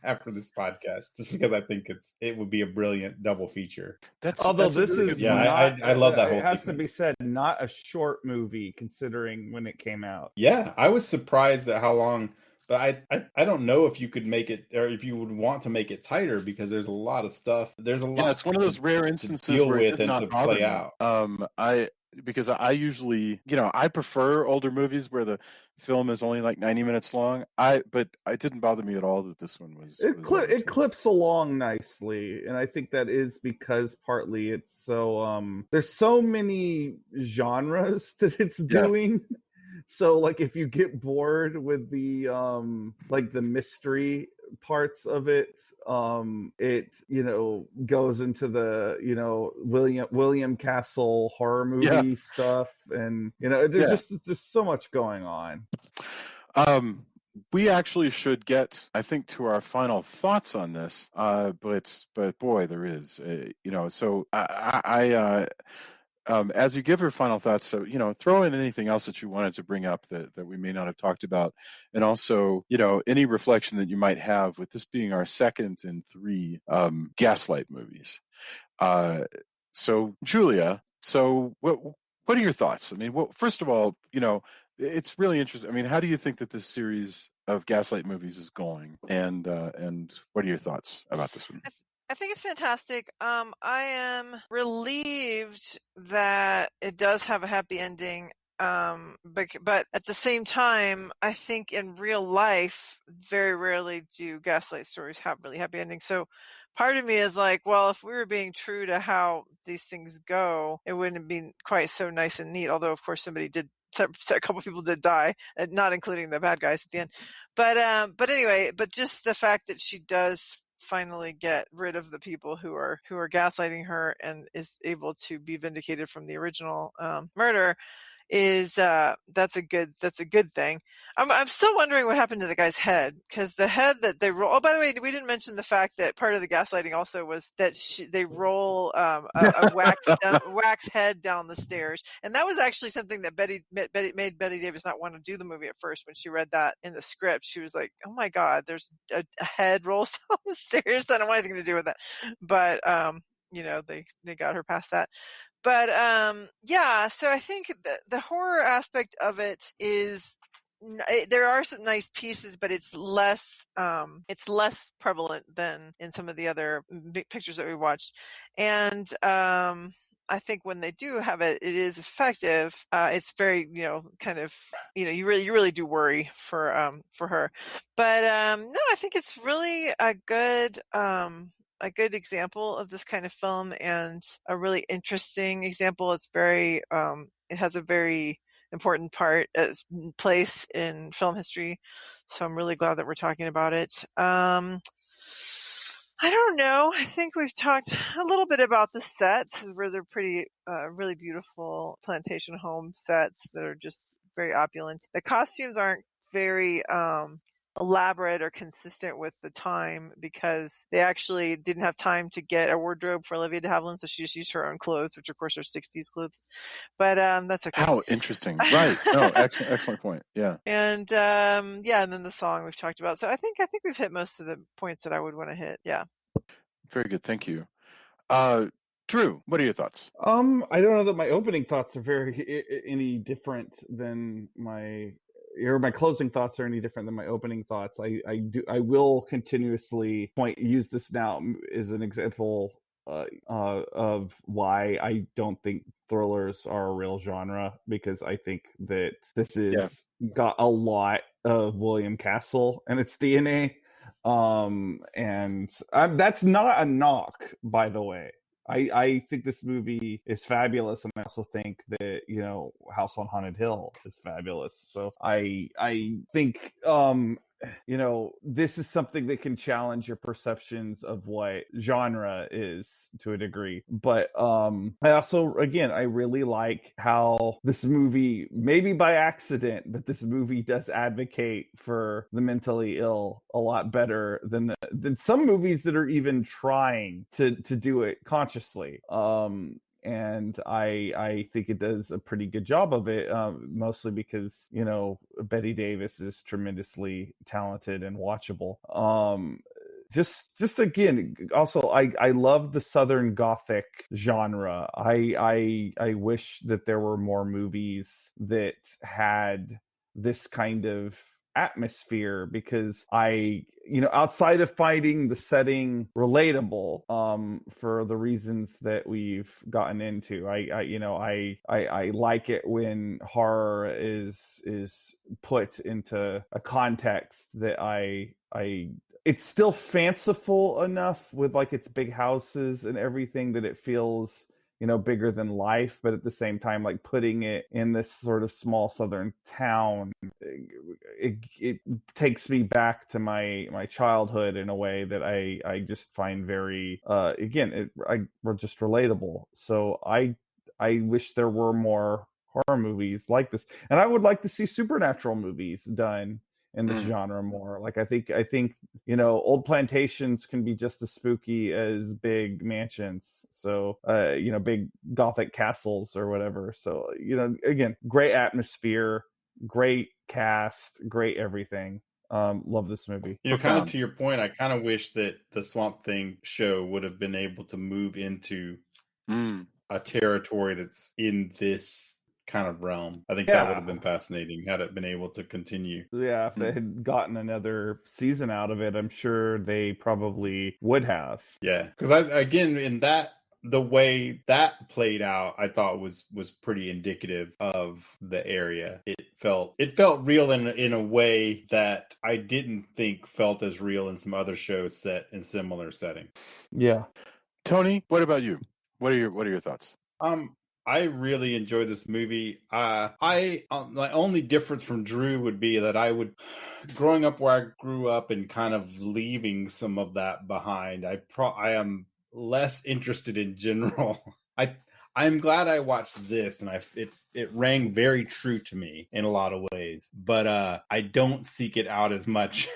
After this podcast, just because I think it would be a brilliant double feature. I love that whole sequence. It has to be said, not a short movie considering when it came out. Yeah, I was surprised at how long But I don't know if you could make it, or if you would want to make it tighter, because there's a lot of stuff. There's a lot. Yeah, it's one of those rare to instances deal where it with did and not to bother play me. out. Because I usually, I prefer older movies where the film is only like 90 minutes long. But it didn't bother me at all that this one was over It 2 clips along nicely, and I think that is because partly it's so there's so many genres that it's doing. So like if you get bored with the like the mystery parts of it, it goes into the William Castle horror movie stuff, and there's so much going on. We actually should get, I think, to our final thoughts on this. But boy, there is, So as you give your final thoughts, so throw in anything else that you wanted to bring up that we may not have talked about, and also any reflection that you might have with this being our second in 3 Gaslight movies. So Julia, what are your thoughts? I mean, first of all, it's really interesting. I mean, how do you think that this series of Gaslight movies is going, and what are your thoughts about this one? I think it's fantastic. I am relieved that it does have a happy ending. But at the same time, I think in real life, very rarely do Gaslight stories have really happy endings. So part of me is like, well, if we were being true to how these things go, it wouldn't be quite so nice and neat. Although, of course, a couple of people did die, not including the bad guys at the end. But anyway, but just the fact that she does finally get rid of the people who are gaslighting her and is able to be vindicated from the original murder is that's a good thing. I'm still wondering what happened to the guy's head, because the head that they roll. Oh, by the way, we didn't mention the fact that part of the gaslighting also was that they roll a wax head down the stairs, and that was actually something that made Betty Davis not want to do the movie at first. When she read that in the script, she was like, "Oh my God, there's a head rolls down the stairs. I don't want anything to do with that." But they got her past that. But so I think the horror aspect of it is, there are some nice pieces, but it's less prevalent than in some of the other pictures that we watched. And I think when they do have it, it is effective. It's very, kind of, you really do worry for her. But no, I think it's really a good example of this kind of film, and a really interesting example. It's very, it has a very important place in film history. So I'm really glad that we're talking about it. I don't know. I think we've talked a little bit about the sets, where they're pretty, really beautiful plantation home sets that are just very opulent. The costumes aren't very elaborate or consistent with the time, because they actually didn't have time to get a wardrobe for Olivia de Havilland, so she just used her own clothes, which of course are 60s clothes. But that's okay. How interesting. Right. No, excellent point. Yeah. And and then the song we've talked about. So I think we've hit most of the points that I would want to hit. Yeah. Very good. Thank you. Drew, what are your thoughts? I don't know that my opening thoughts are any different than my closing thoughts are any different than my opening thoughts. I will continuously use this now as an example of why I don't think thrillers are a real genre, because I think that this is got a lot of William Castle in its DNA. And that's not a knock, by the way. I think this movie is fabulous, and I also think that House on Haunted Hill is fabulous. So I think this is something that can challenge your perceptions of what genre is to a degree. But I also, again, I really like how this movie, maybe by accident, but this movie does advocate for the mentally ill a lot better than some movies that are even trying to do it consciously. And I think it does a pretty good job of it, mostly because Betty Davis is tremendously talented and watchable. Just again, also I love the Southern Gothic genre. I wish that there were more movies that had this kind of atmosphere, because outside of finding the setting relatable, for the reasons that we've gotten into, I like it when horror is put into a context that it's still fanciful enough with like its big houses and everything that it feels bigger than life, but at the same time, like putting it in this sort of small southern town, it takes me back to my childhood in a way that I just find very we're just relatable. So I wish there were more horror movies like this, and I would like to see supernatural movies done in this genre more. Like I think old plantations can be just as spooky as big mansions, so big gothic castles or whatever. So again, great atmosphere, great cast, great everything. Love this movie. Kind of to your point, I kind of wish that the Swamp Thing show would have been able to move into a territory that's in this kind of realm. I think that would have been fascinating had it been able to continue. Yeah, if they had gotten another season out of it, I'm sure they probably would have. Yeah, because the way that played out, I thought was pretty indicative of the area. It felt real in a way that I didn't think felt as real in some other shows set in similar setting. Yeah. Tony, what about you? What are your thoughts? I really enjoyed this movie. My only difference from Drew would be that growing up where I grew up and kind of leaving some of that behind, I am less interested in general. I'm glad I watched this, and it rang very true to me in a lot of ways. But I don't seek it out as much.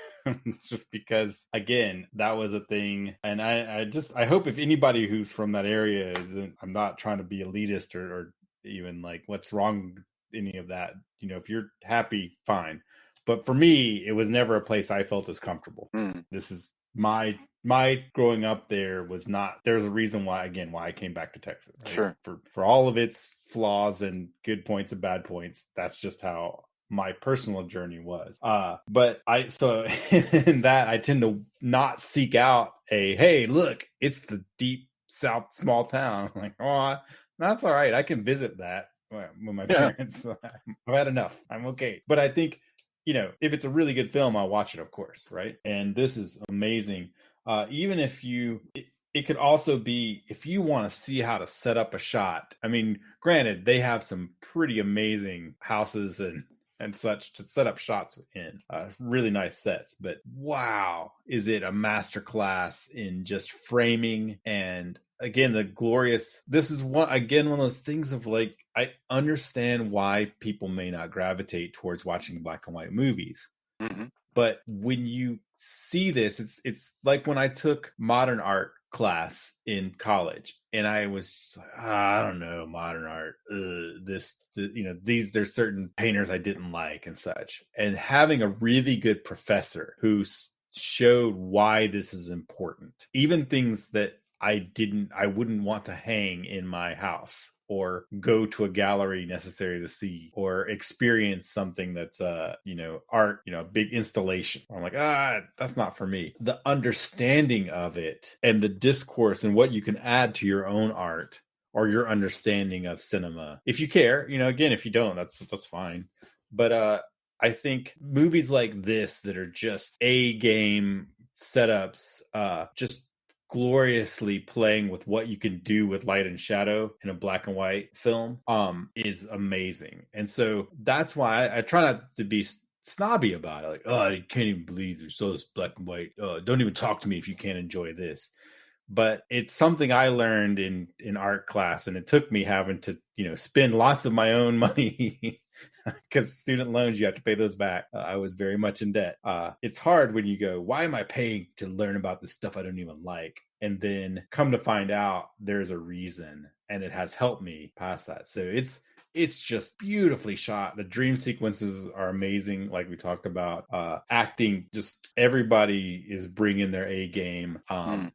Just because, again, that was a thing. And I hope if anybody who's from that area isn't, I'm not trying to be elitist or even like what's wrong with any of that. If you're happy, fine. But for me, it was never a place I felt as comfortable. This is my growing up there was not, there's a reason why I came back to Texas. Right? Sure. For all of its flaws and good points and bad points, that's just how my personal journey was. But in that I tend to not seek out hey, look, it's the deep South small town. I'm like, oh, that's all right. I can visit that with my parents. I've had enough. I'm okay. But I think, if it's a really good film, I'll watch it, of course. Right. And this is amazing. Even if it could also be if you want to see how to set up a shot. I mean, granted, they have some pretty amazing houses and such to set up shots in really nice sets, but wow, is it a masterclass in just framing. And again, this is one of those things of like, I understand why people may not gravitate towards watching black and white movies. But when you see this, it's like when I took modern art class in college, and I was just like, I don't know, modern art. There's certain painters I didn't like and such. And having a really good professor who showed why this is important, even things that I wouldn't want to hang in my house or go to a gallery necessary to see or experience something that's art, a big installation. I'm like, that's not for me. The understanding of it and the discourse and what you can add to your own art or your understanding of cinema. If you care, again, if you don't, that's fine. But I think movies like this that are just A-game setups, just gloriously playing with what you can do with light and shadow in a black and white film is amazing. And so that's why I try not to be snobby about it. Like, I can't even believe there's so this black and white. Don't even talk to me if you can't enjoy this. But it's something I learned in art class, and it took me having to spend lots of my own money because student loans, you have to pay those back. I was very much in debt. It's hard when you go, why am I paying to learn about this stuff I don't even like? And then come to find out there's a reason, and it has helped me pass that. So it's just beautifully shot. The dream sequences are amazing. Like we talked about, acting, just everybody is bringing their A game.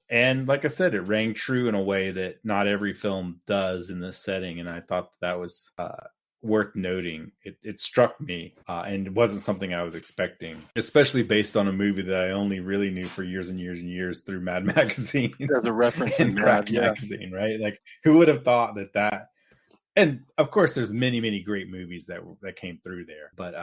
And like I said, it rang true in a way that not every film does in this setting. And I thought that was worth noting. It struck me, and it wasn't something I was expecting, especially based on a movie that I only really knew for years and years and years through Mad Magazine. There's a reference in and Crack Mad, yeah. Magazine, right? Like, who would have thought that? And of course, there's many great movies that came through there, but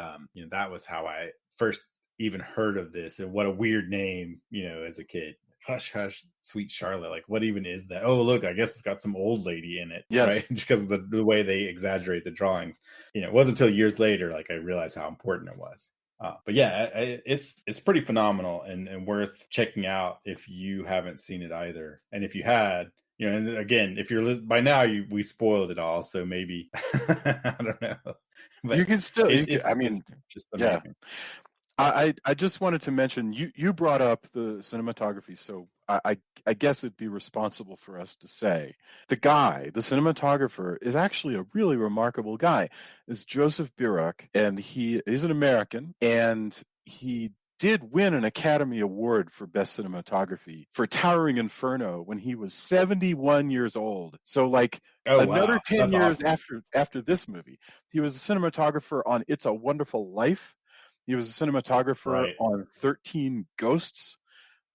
that was how I first even heard of this, and what a weird name, as a kid. Hush Hush Sweet Charlotte, like, what even is that? Oh, look, I guess it's got some old lady in it. Yes. Right? Because of the way they exaggerate the drawings. It wasn't until years later like I realized how important it was. But yeah, it's pretty phenomenal and worth checking out if you haven't seen it either. And if you had, and again, if you're by now, we spoiled it all, so maybe I don't know. But you can still. it's just amazing. Yeah. I just wanted to mention, you brought up the cinematography, so I guess it'd be responsible for us to say the cinematographer, is actually a really remarkable guy. It's Joseph Biroc, and he's an American, and he did win an Academy Award for Best Cinematography for Towering Inferno when he was 71 years old. So like another 10 That's years awesome. after this movie. He was a cinematographer on It's a Wonderful Life. He was a cinematographer on 13 Ghosts,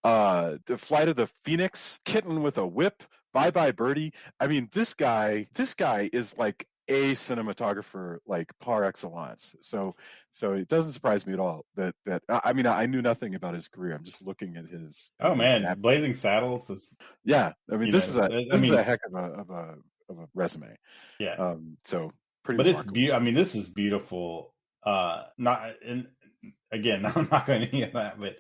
The Flight of the Phoenix, Kitten with a Whip, Bye Bye Birdie. I mean, this guy is like a cinematographer, like par excellence. So it doesn't surprise me at all that I mean, I knew nothing about his career. I'm just looking at his. Man, Blazing Saddles is. Yeah, I mean, this is a heck of a resume. Yeah. So pretty. But remarkable. it's beautiful. I mean, this is beautiful. Again, I'm not going to any of that, but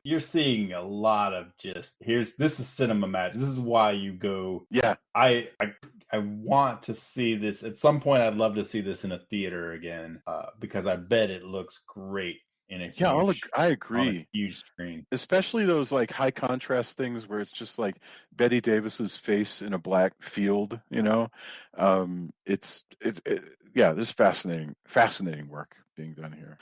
you're seeing a lot of this is cinema magic. This is why you go. Yeah. I want to see this at some point. I'd love to see this in a theater again, because I bet it looks great in a huge, I agree. On a huge screen. Especially those like high contrast things where it's just like Betty Davis's face in a black field, there's fascinating work being done here.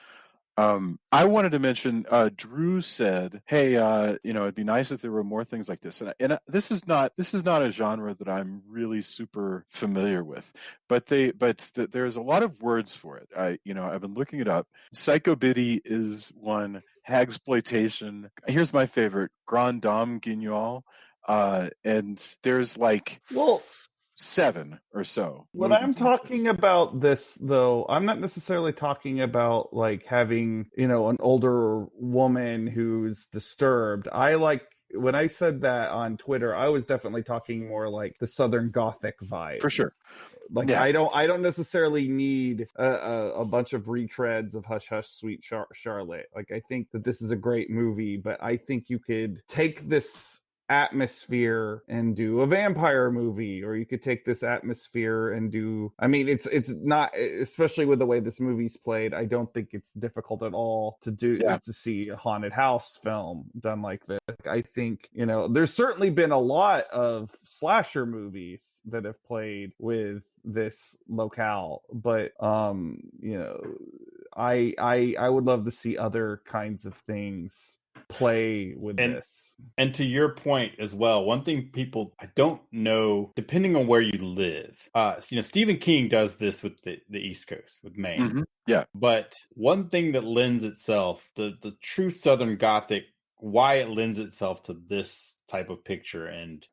I wanted to mention, Drew said, "Hey, it'd be nice if there were more things like this." And this is not a genre that I'm really super familiar with, but there's a lot of words for it. I've been looking it up. Psychobiddy is one. Hagsploitation. Here's my favorite: Grand Dame Guignol. And there's like 7 or so. When I'm talking about this, though, I'm not necessarily talking about like having, an older woman who's disturbed. When I said that on Twitter, I was definitely talking more like the Southern Gothic vibe. For sure. Like, yeah. I don't necessarily need a bunch of retreads of Hush Hush Sweet Charlotte. Like, I think that this is a great movie, but I think you could take this atmosphere and do a vampire movie, or you could take this atmosphere and do, it's not, especially with the way this movie's played, I don't think it's difficult at all to do to see a haunted house film done like this. I think, there's certainly been a lot of slasher movies that have played with this locale, but I would love to see other kinds of things play with this. And to your point as well, one thing I don't know, depending on where you live, Stephen King does this with the East Coast, with Maine. Mm-hmm. Yeah. But one thing that lends itself, the true Southern Gothic, why it lends itself to this type of picture and,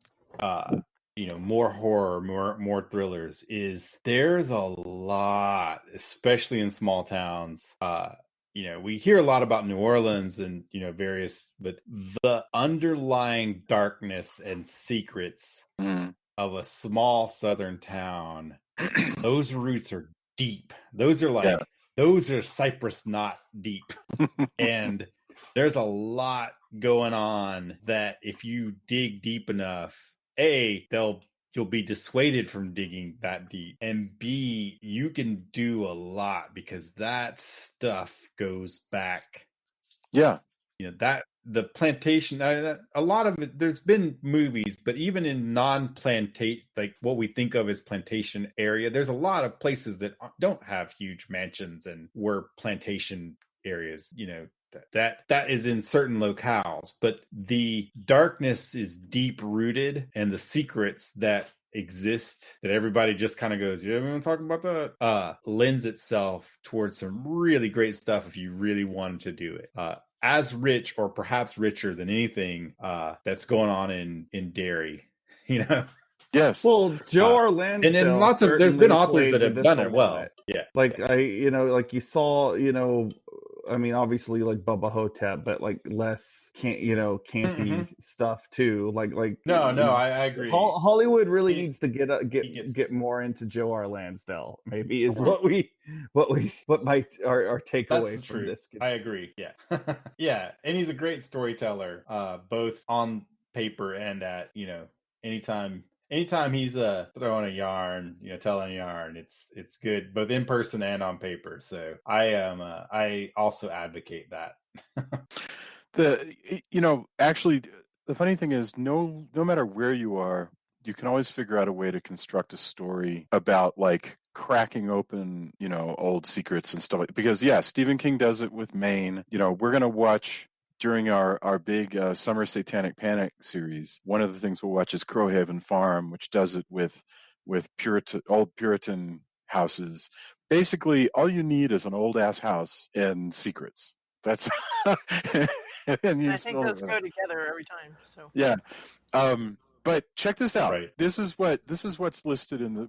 more horror, more thrillers, is there's a lot, especially in small towns, we hear a lot about New Orleans and, but the underlying darkness and secrets of a small Southern town, those roots are deep. Those are those are cypress knot deep. And there's a lot going on that if you dig deep enough, you'll be dissuaded from digging that deep, and B, you can do a lot because that stuff goes back. Yeah. That the plantation, a lot of it, there's been movies, but even in non-plantation, like what we think of as plantation area, there's a lot of places that don't have huge mansions and were plantation areas, that is in certain locales, but the darkness is deep rooted, and the secrets that exist that everybody just kind of goes, yeah, we want to talk about that, lends itself towards some really great stuff if you really wanted to do it. As rich or perhaps richer than anything that's going on in Derry, you know. Yes. Well, Joe R. And Lansdale lots of there's been certainly authors played that have done it well. medicinal. Yeah. Like like you saw, I mean, obviously like Bubba Hotep, but like less campy stuff too. Like No, I agree. Hollywood really He- needs to gets- get more into Joe R. Lansdale. Maybe is what my our takeaway That's the from truth. this. I agree. Yeah. Yeah. And he's a great storyteller, both on paper and at, anytime he's throwing a yarn, telling a yarn, it's good both in person and on paper. So I also advocate that. Actually, the funny thing is, no matter where you are, you can always figure out a way to construct a story about like cracking open, old secrets and stuff. Because Stephen King does it with Maine. We're gonna watch during our big summer Satanic Panic series. One of the things we'll watch is Crowhaven Farm, which does it with old Puritan houses. Basically, all you need is an old ass house and secrets. That's and I think those go together every time. So yeah. But check this out. Right. This is what's listed in the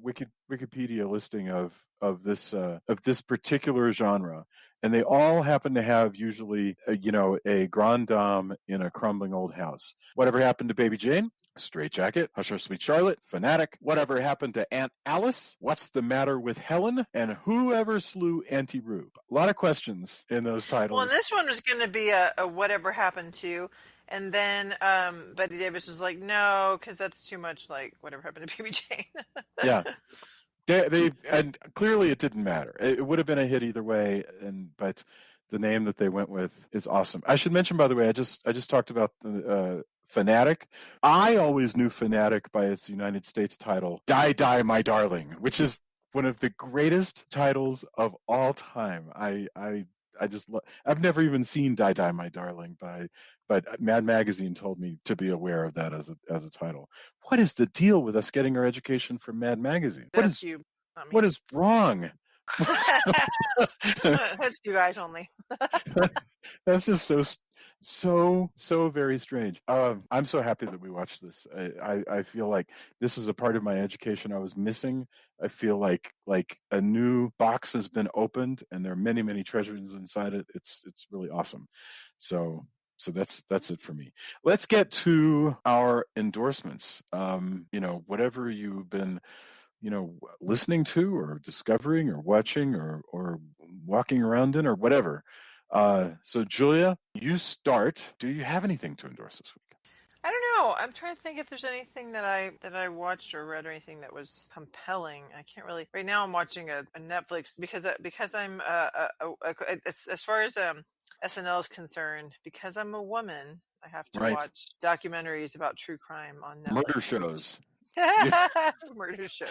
Wikipedia listing of this particular genre, and they all happen to have usually a grande dame in a crumbling old house. Whatever happened to Baby Jane? Straitjacket, Hush Hush Sweet Charlotte, Fanatic. Whatever happened to Aunt Alice? What's the matter with Helen? And whoever slew Auntie Rube? A lot of questions in those titles. Well, and this one was going to be a whatever happened to, and then Betty Davis was like, no, because that's too much like whatever happened to Baby Jane. Yeah. They and clearly it didn't matter. It would have been a hit either way, but the name that they went with is awesome. I should mention, by the way, I just talked about the Fanatic. I always knew Fanatic by its United States title, Die Die My Darling, which is one of the greatest titles of all time. I just I've never even seen Die Die My Darling, but Mad Magazine told me to be aware of that as a title. What is the deal with us getting our education from Mad Magazine? That's you, not me. What is wrong? That's you guys only. That's just so very strange. I'm so happy that we watched this. I feel like this is a part of my education I was missing. I feel like a new box has been opened, and there are many, many treasures inside it. It's really awesome. So that's it for me. Let's get to our endorsements. Whatever you've been listening to or discovering or watching or walking around in or whatever. So Julia, you start. Do you have anything to endorse this week? I don't know. I'm trying to think if there's anything that I watched or read or anything that was compelling. I can't really. Right now, I'm watching a Netflix because I'm it's as far as SNL is concerned, because I'm a woman. I have to watch documentaries about true crime on Netflix. Murder shows. Murder shows.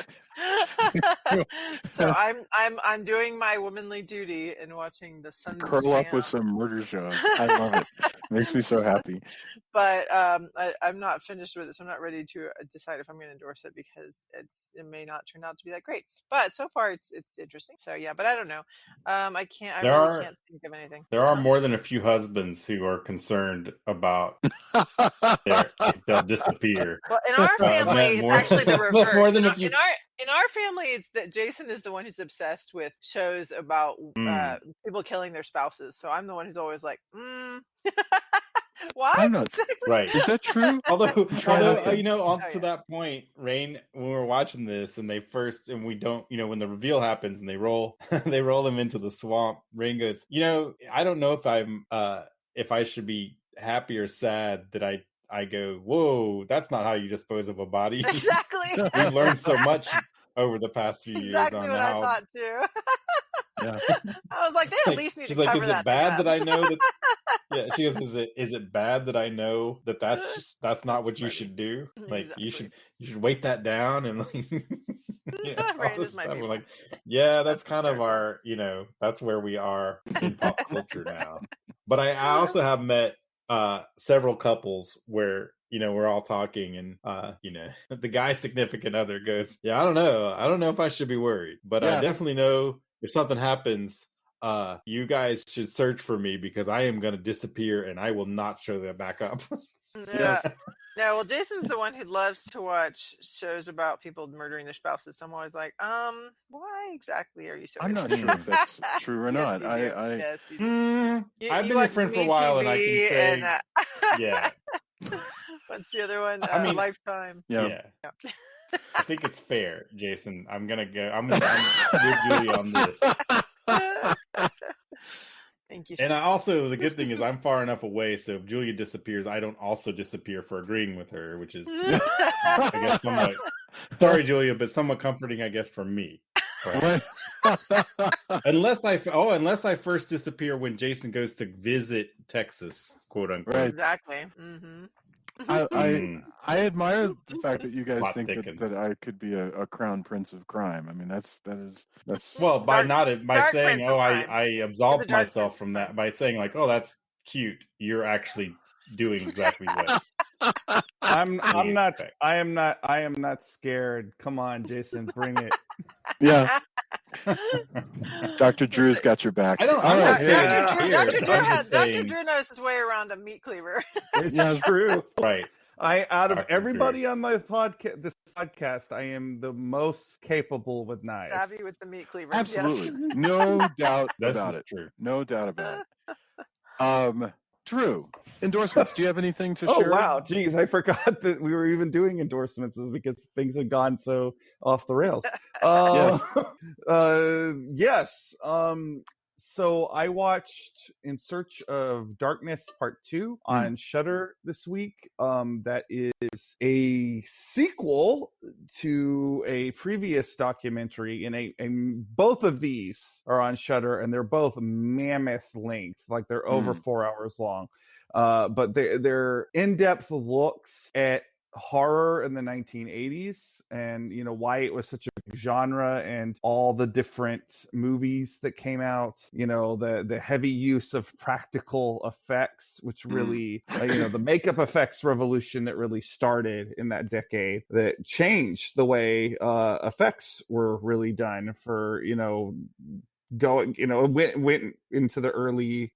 So I'm doing my womanly duty and watching the Sons of Sam. Curl up with some murder shows. I love it. Makes me so happy. But I'm not finished with it, so I'm not ready to decide if I'm going to endorse it because it may not turn out to be that great. But so far it's interesting. So yeah, but I don't know. I really can't think of anything. There are more than a few husbands who are concerned about if they'll disappear. Well, in our family, it's actually the reverse. More than a few. In our family, it's that Jason is the one who's obsessed with shows about people killing their spouses. So I'm the one who's always like, why? I'm not, right. Is that true? Although to that point, Rain, when we were watching this and we don't, when the reveal happens and they roll him into the swamp, Rain goes, I don't know if I should be happy or sad that I go, whoa, that's not how you dispose of a body. Exactly. We learned so much over the past few years. Exactly what I thought too. Yeah. I was like, they at least need to cover that. Is it bad that I know that? Yeah, she goes, is it bad that I know that that's not what you should do? Like exactly. you should weight that down and like we're like, yeah, that's kind of our, that's where we are in pop culture now. But I also have met several couples where we're all talking, and the guy's significant other goes, "Yeah, I don't know if I should be worried, but I definitely know if something happens, you guys should search for me because I am going to disappear and I will not show that back up." Yeah. No, well, Jason's the one who loves to watch shows about people murdering their spouses. So I'm always like, why exactly are you so? I'm not sure if that's true or not. Yes, you do. I've been your watch friend for a Me while, and I can TV say, and, yeah. What's the other one? I mean, Lifetime. Yeah. I think it's fair, Jason. I'm with Julie on this. Thank you. And the good thing is I'm far enough away, so if Julia disappears, I don't also disappear for agreeing with her, which is, I guess, somewhat, sorry, Julia, but somewhat comforting, I guess, for me. unless I first disappear when Jason goes to visit Texas, quote unquote. Right. Exactly. Mm-hmm. I admire the fact that you guys Plot think thickens. that I could be a crown prince of crime. I mean, that's well, by saying, prince of crime. I absolved Dark myself prince from of that by saying like, oh, that's cute. You're actually doing exactly what I am not scared. Come on, Jason, bring it. Yeah. Dr. Drew's got your back. Dr. Drew knows his way around a meat cleaver. It's true. Right. Out of Dr. everybody on my this podcast, I am the most capable with knives. Savvy with the meat cleaver. Absolutely. Yes. No doubt This about is it. true. No doubt about it. Drew, endorsements. Do you have anything to share? Oh, wow. Geez, I forgot that we were even doing endorsements because things had gone so off the rails. Yes. So I watched In Search of Darkness Part 2 on Shudder this week. That is a sequel to a previous documentary, and both of these are on Shudder, and they're both mammoth length, like they're over 4 hours long. But they're in-depth looks at horror in the 1980s and why it was such a genre and all the different movies that came out, the heavy use of practical effects, which really the makeup effects revolution that really started in that decade, that changed the way effects were really done for going, went into the early,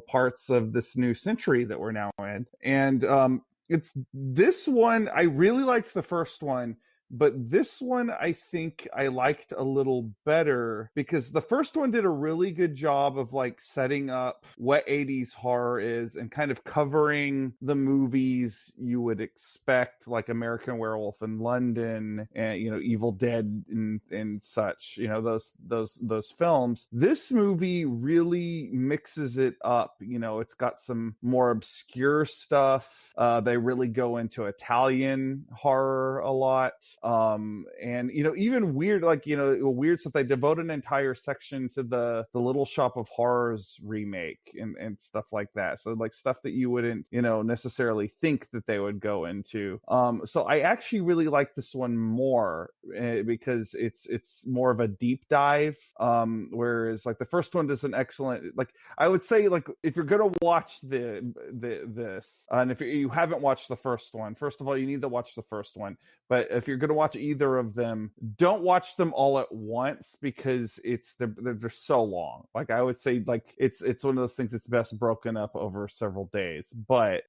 parts of this new century that we're now in. And it's this one, I really liked the first one, but this one I think I liked a little better because the first one did a really good job of like setting up what 80s horror is and kind of covering the movies you would expect, like American Werewolf in London and Evil Dead and such, those films. This movie really mixes it up. It's got some more obscure stuff. They really go into Italian horror a lot. And even weird, like weird stuff. They devote an entire section to the Little Shop of Horrors remake and stuff like that. So like stuff that you wouldn't necessarily think that they would go into. So I actually really like this one more because it's more of a deep dive. Whereas like the first one does an excellent, like I would say, like if you're gonna watch this, and if you haven't watched the first one, first of all you need to watch the first one. But if you're gonna watch either of them, don't watch them all at once because they're so long. Like I would say, like it's one of those things that's best broken up over several days. But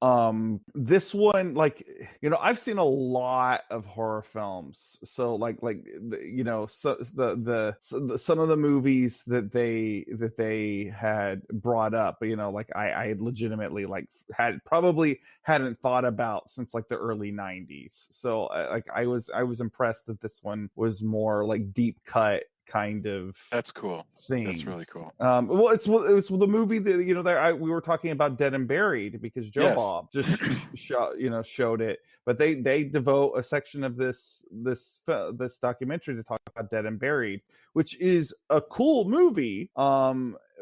this one, like I've seen a lot of horror films, so so some of the movies that they had brought up, like I legitimately like hadn't thought about since like the early 90s. So I was impressed that this one was more like deep cut kind of. That's cool. Things. That's really cool. Well, it's the movie that we were talking about, Dead and Buried, because Joe Bob just showed it, but they devote a section of this documentary to talk about Dead and Buried, which is a cool movie.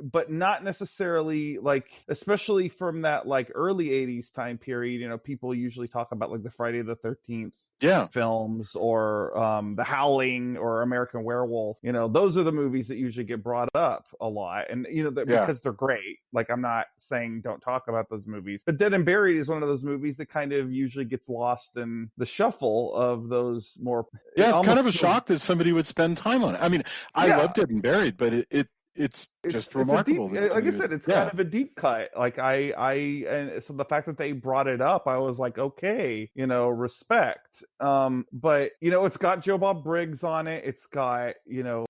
but not necessarily like, especially from that like early 80s time period. You know, people usually talk about like the Friday the 13th films, or The Howling or American Werewolf. You know, those are the movies that usually get brought up a lot, and you know, because they're great. Like, I'm not saying don't talk about those movies, but Dead and Buried is one of those movies that kind of usually gets lost in the shuffle of those more. It's kind of a shock that somebody would spend time on it. I mean, I love Dead and Buried, but it's just remarkable. It's a deep, like I said, it's kind of a deep cut. Like and so the fact that they brought it up, I was like, okay, you know, respect. But you know, it's got Joe Bob Briggs on it. It's got, you know,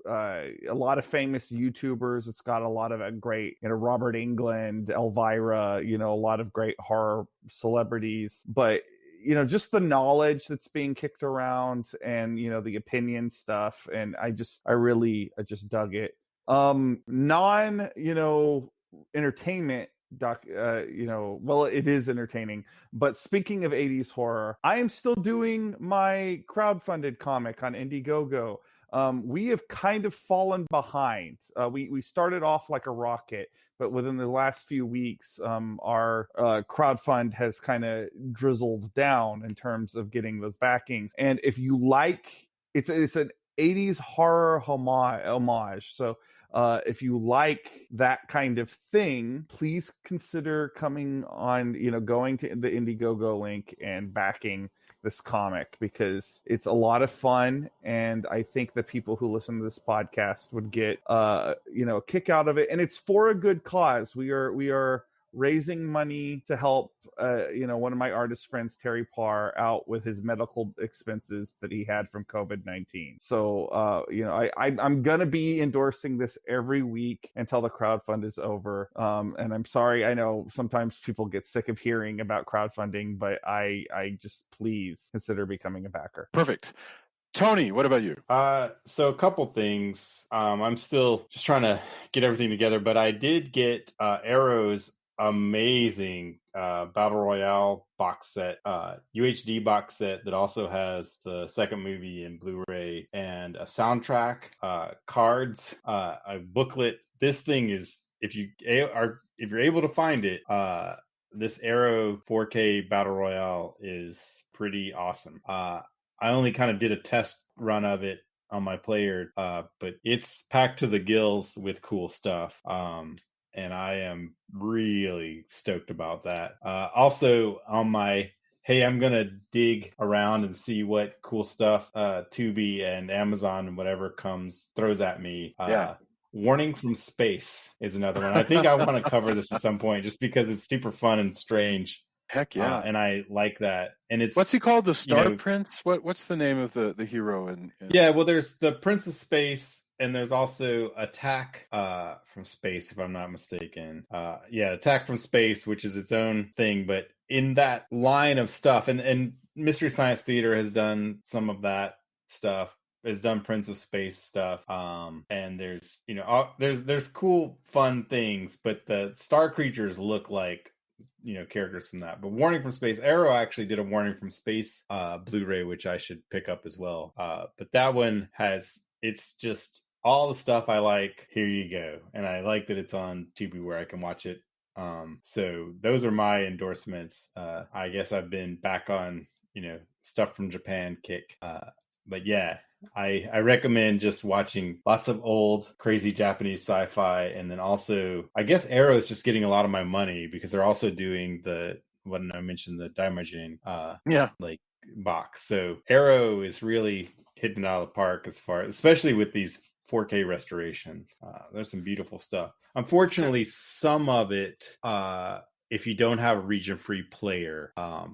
a lot of famous YouTubers. It's got a lot of great, you know, Robert Englund, Elvira, you know, a lot of great horror celebrities. But you know, just the knowledge that's being kicked around, and you know, the opinion stuff, and I just dug it. Non, you know, entertainment you know, well, it is entertaining, but speaking of 80s horror, I am still doing my crowdfunded comic on Indiegogo. We have kind of fallen behind. We started off like a rocket, but within the last few weeks, our crowdfund has kind of drizzled down in terms of getting those backings. And if you like, it's an 80s horror homage. So if you like that kind of thing, please consider coming on, you know, going to the Indiegogo link and backing this comic, because it's a lot of fun, and I think the people who listen to this podcast would get you know, a kick out of it, and it's for a good cause. We are raising money to help you know, one of my artist friends, Terry Parr, out with his medical expenses that he had from COVID-19. So you know, I'm gonna be endorsing this every week until the crowdfund is over. And I'm sorry, I know sometimes people get sick of hearing about crowdfunding, but I just, please consider becoming a backer. Perfect. Tony, what about you? So a couple things. I'm still just trying to get everything together, but I did get Arrow's amazing Battle Royale box set, UHD box set that also has the second movie in Blu-ray, and a soundtrack, cards, a booklet. This thing is, if you're able to find it, this Arrow 4K Battle Royale is pretty awesome. I only kind of did a test run of it on my player, but it's packed to the gills with cool stuff. And I am really stoked about that. Also, on my, hey, I'm going to dig around and see what cool stuff Tubi and Amazon and whatever throws at me. Warning from Space is another one. I think I want to cover this at some point, just because it's super fun and strange. Heck yeah. And I like that. And it's, what's he called? The Star Prince? What's the name of the hero in Yeah, well, there's the Prince of Space, and there's also Attack from Space, if I'm not mistaken. Attack from Space, which is its own thing, but in that line of stuff, and Mystery Science Theater has done some of that stuff, has done Prince of Space stuff, and there's, you know, there's cool, fun things, but the star creatures look like, you know, characters from that. But Warning from Space, Arrow actually did a Warning from Space Blu-ray, which I should pick up as well. But that one it's just all the stuff I like. Here you go. And I like that it's on Tubi where I can watch it. So those are my endorsements. I guess I've been back on, you know, stuff from Japan kick. But yeah, I recommend just watching lots of old crazy Japanese sci-fi, and then also I guess Arrow is just getting a lot of my money because they're also doing what I mentioned, the Daimajin like box. So Arrow is really hitting it out of the park especially with these 4K restorations. There's some beautiful stuff. Unfortunately, some of it, if you don't have a region-free player,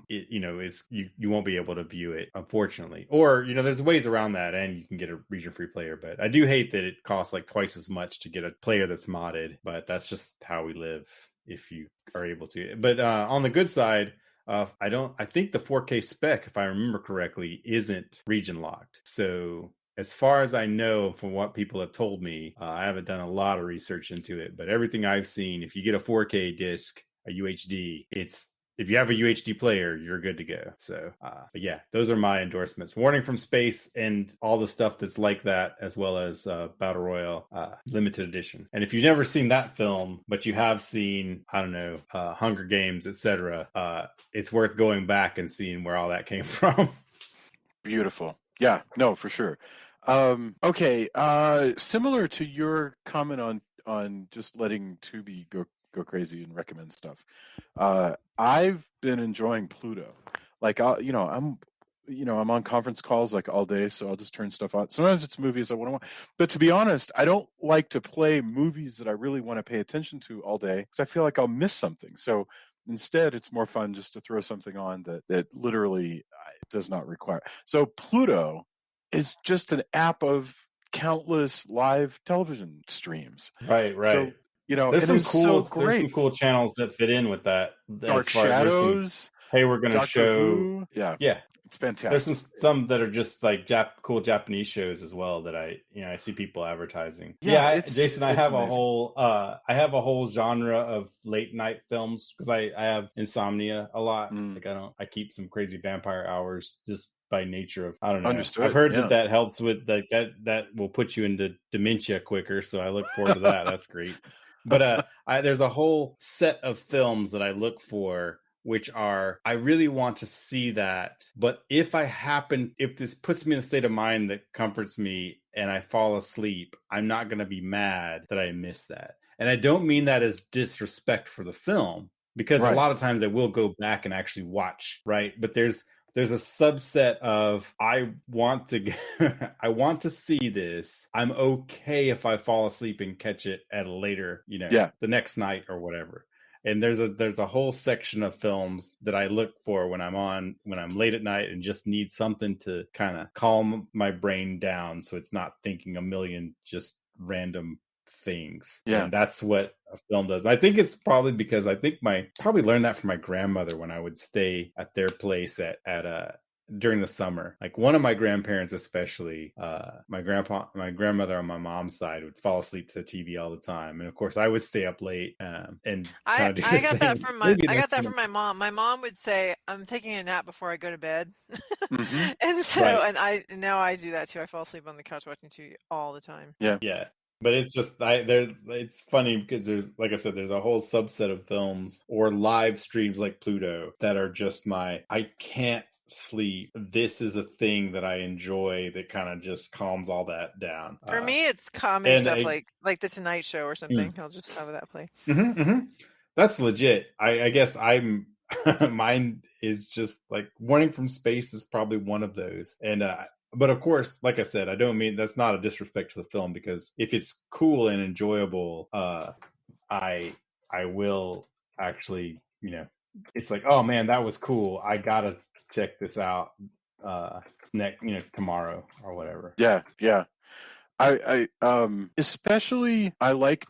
you won't be able to view it, unfortunately. Or, you know, there's ways around that, and you can get a region-free player. But I do hate that it costs like twice as much to get a player that's modded. But that's just how we live, if you are able to. But on the good side, I think the 4K spec, if I remember correctly, isn't region locked. So as far as I know, from what people have told me, I haven't done a lot of research into it, but everything I've seen, if you get a 4K disc, a UHD, it's if you have a UHD player, you're good to go. So, but yeah, those are my endorsements. Warning from Space and all the stuff that's like that, as well as Battle Royale limited edition. And if you've never seen that film, but you have seen, I don't know, Hunger Games, etc., it's worth going back and seeing where all that came from. Beautiful. Yeah, no, for sure. Okay, similar to your comment on just letting Tubi go crazy and recommend stuff. I've been enjoying Pluto. Like, I'm on conference calls like all day, so I'll just turn stuff on. Sometimes it's movies I want to watch, but to be honest, I don't like to play movies that I really want to pay attention to all day because I feel like I'll miss something. So instead, it's more fun just to throw something on that literally does not require. So Pluto is just an app of countless live television streams. Right. So There's it some is cool. There's some cool channels that fit in with that. Dark Shadows. Hey, we're gonna Doctor show. Who. Yeah, it's fantastic. There's some that are just like cool Japanese shows as well that I see people advertising. Jason, I have amazing. I have a whole genre of late night films because I have insomnia a lot. Like I keep some crazy vampire hours just by nature of, I don't know. Understood. I've heard that helps with that will put you into dementia quicker. So I look forward to that. That's great. But there's a whole set of films that I look for, which are, I really want to see that. But if this puts me in a state of mind that comforts me and I fall asleep, I'm not going to be mad that I missed that. And I don't mean that as disrespect for the film, because a lot of times I will go back and actually watch, right? But there's a subset of, I want to see this. I'm okay if I fall asleep and catch it at a later, the next night or whatever. And there's a whole section of films that I look for when I'm late at night and just need something to kind of calm my brain down so it's not thinking a million just random things. Yeah. And that's what a film does. I think it's probably because probably learned that from my grandmother when I would stay at their place at during the summer. Like one of my grandparents, especially, my grandmother on my mom's side would fall asleep to the TV all the time, and of course I would stay up late. And I got that from my mom. My mom would say, "I'm taking a nap before I go to bed," and so and I do that too. I fall asleep on the couch watching TV all the time. Yeah. But it's just it's funny because there's a whole subset of films or live streams like Pluto that are just I can't sleep. This is a thing that I enjoy that kind of just calms all that down. For me, it's comedy stuff like The Tonight Show or something. I'll just have that play. That's legit. I guess mine is just like Warning from Space is probably one of those. And but of course, like I said, I don't mean that's not a disrespect to the film, because if it's cool and enjoyable, I will actually, it's like, oh man, that was cool. I gotta check this out tomorrow or whatever. Yeah. I especially I like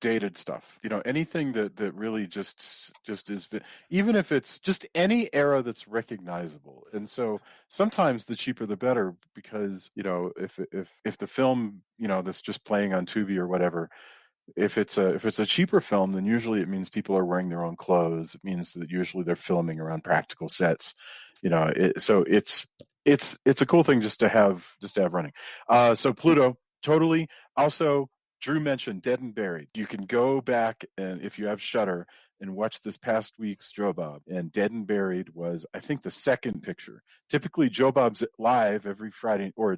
dated stuff. Anything that really just is, even if it's just any era that's recognizable. And so sometimes the cheaper the better, because if the film that's just playing on Tubi or whatever, if it's a cheaper film, then usually it means people are wearing their own clothes. It means that usually they're filming around practical sets. So it's a cool thing just to have running. So Pluto, totally. Also, Drew mentioned Dead and Buried. You can go back, and if you have Shudder, and watch this past week's Joe Bob. And Dead and Buried was, I think, the second picture. Typically, Joe Bob's live every Friday, or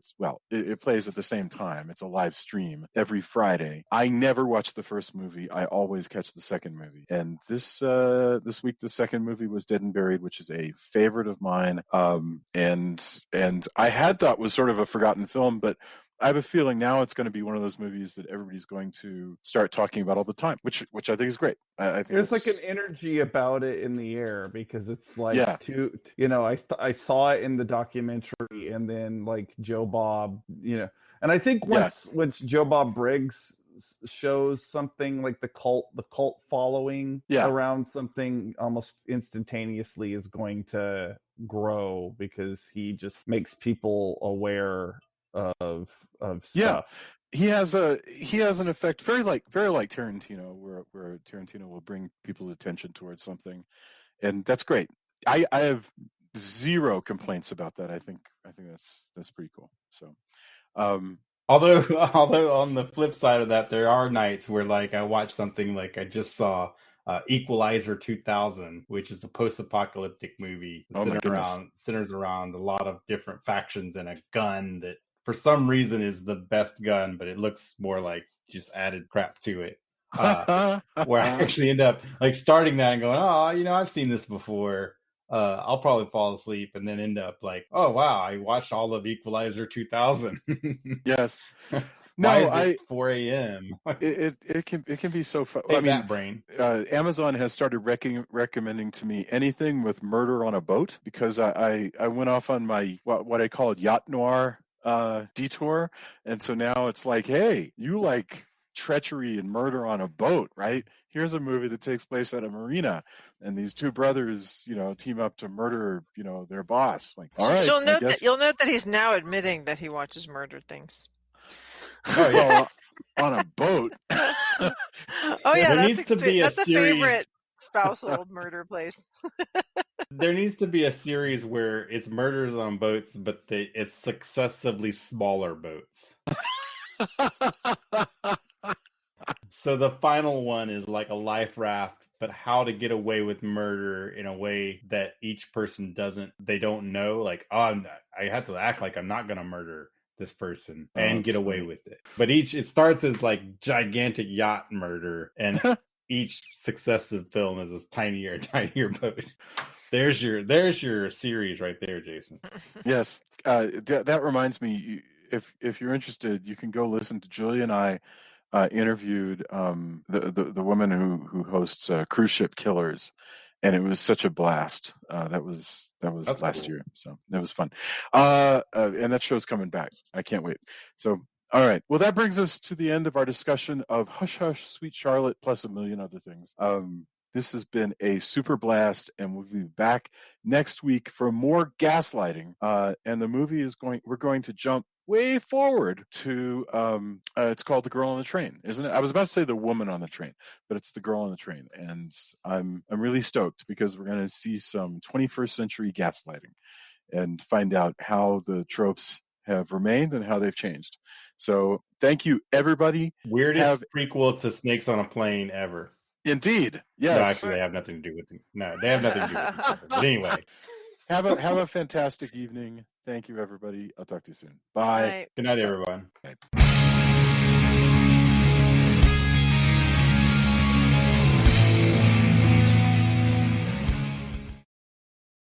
it plays at the same time. It's a live stream every Friday. I never watch the first movie. I always catch the second movie. And this week, the second movie was Dead and Buried, which is a favorite of mine. And I had thought was sort of a forgotten film, but I have a feeling now it's going to be one of those movies that everybody's going to start talking about all the time, which I think is great. I think there's like an energy about it in the air, because it's like I saw it in the documentary, and then like Joe Bob, and I think once Joe Bob Briggs shows something like the cult following around something almost instantaneously is going to grow, because he just makes people aware of stuff. He has an effect very like Tarantino, where Tarantino will bring people's attention towards something, and that's great. I have zero complaints about that. I think that's pretty cool. So, Although on the flip side of that, there are nights where like I watch something like I just saw Equalizer 2000, which is a post-apocalyptic movie Oh my goodness. centers around a lot of different factions and a gun that for some reason is the best gun, but it looks more like just added crap to it. Where I actually end up like starting that and going, oh, I've seen this before. I'll probably fall asleep and then end up like, oh wow, I watched all of Equalizer 2000. Yes. Why No, is it 4 a.m.? it can be so fun. Hey, I mean, that brain. Amazon has started recommending to me anything with murder on a boat because I went off on my what I call yacht noir detour, and so now it's like, hey, you like treachery and murder on a boat, right? Here's a movie that takes place at a marina, and these two brothers, team up to murder, their boss. Like, all right, you'll note that he's now admitting that he watches murder things. Oh yeah, on a boat. Oh yeah, that's a favorite spousal murder place. There needs to be a series where it's murders on boats, but it's successively smaller boats. So the final one is like a life raft, but how to get away with murder in a way that each person they don't know. Like, I have to act like I'm not going to murder this person and get away with it. But it starts as like gigantic yacht murder, and each successive film is a tinier and tinier boat. There's your series right there, Jason. Yes, that reminds me. If you're interested, you can go listen to Julia and I interviewed the woman who hosts Cruise Ship Killers, and it was such a blast. That was That's last cool. year, so that was fun. And that show's coming back. I can't wait. So, all right. Well, that brings us to the end of our discussion of Hush Hush, Sweet Charlotte, plus a million other things. This has been a super blast, and we'll be back next week for more gaslighting. And the movie we're going to jump way forward to it's called The Girl on the Train, isn't it? I was about to say The Woman on the Train, but it's The Girl on the Train, and I'm really stoked because we're going to see some 21st century gaslighting and find out how the tropes have remained and how they've changed. So thank you, everybody. Weirdest prequel to Snakes on a Plane ever. Indeed, yes. No, actually, they have nothing to do with it. No, they have nothing to do with each other. But anyway, have a fantastic evening. Thank you, everybody. I'll talk to you soon. Bye. Bye. Good night, everyone. Bye.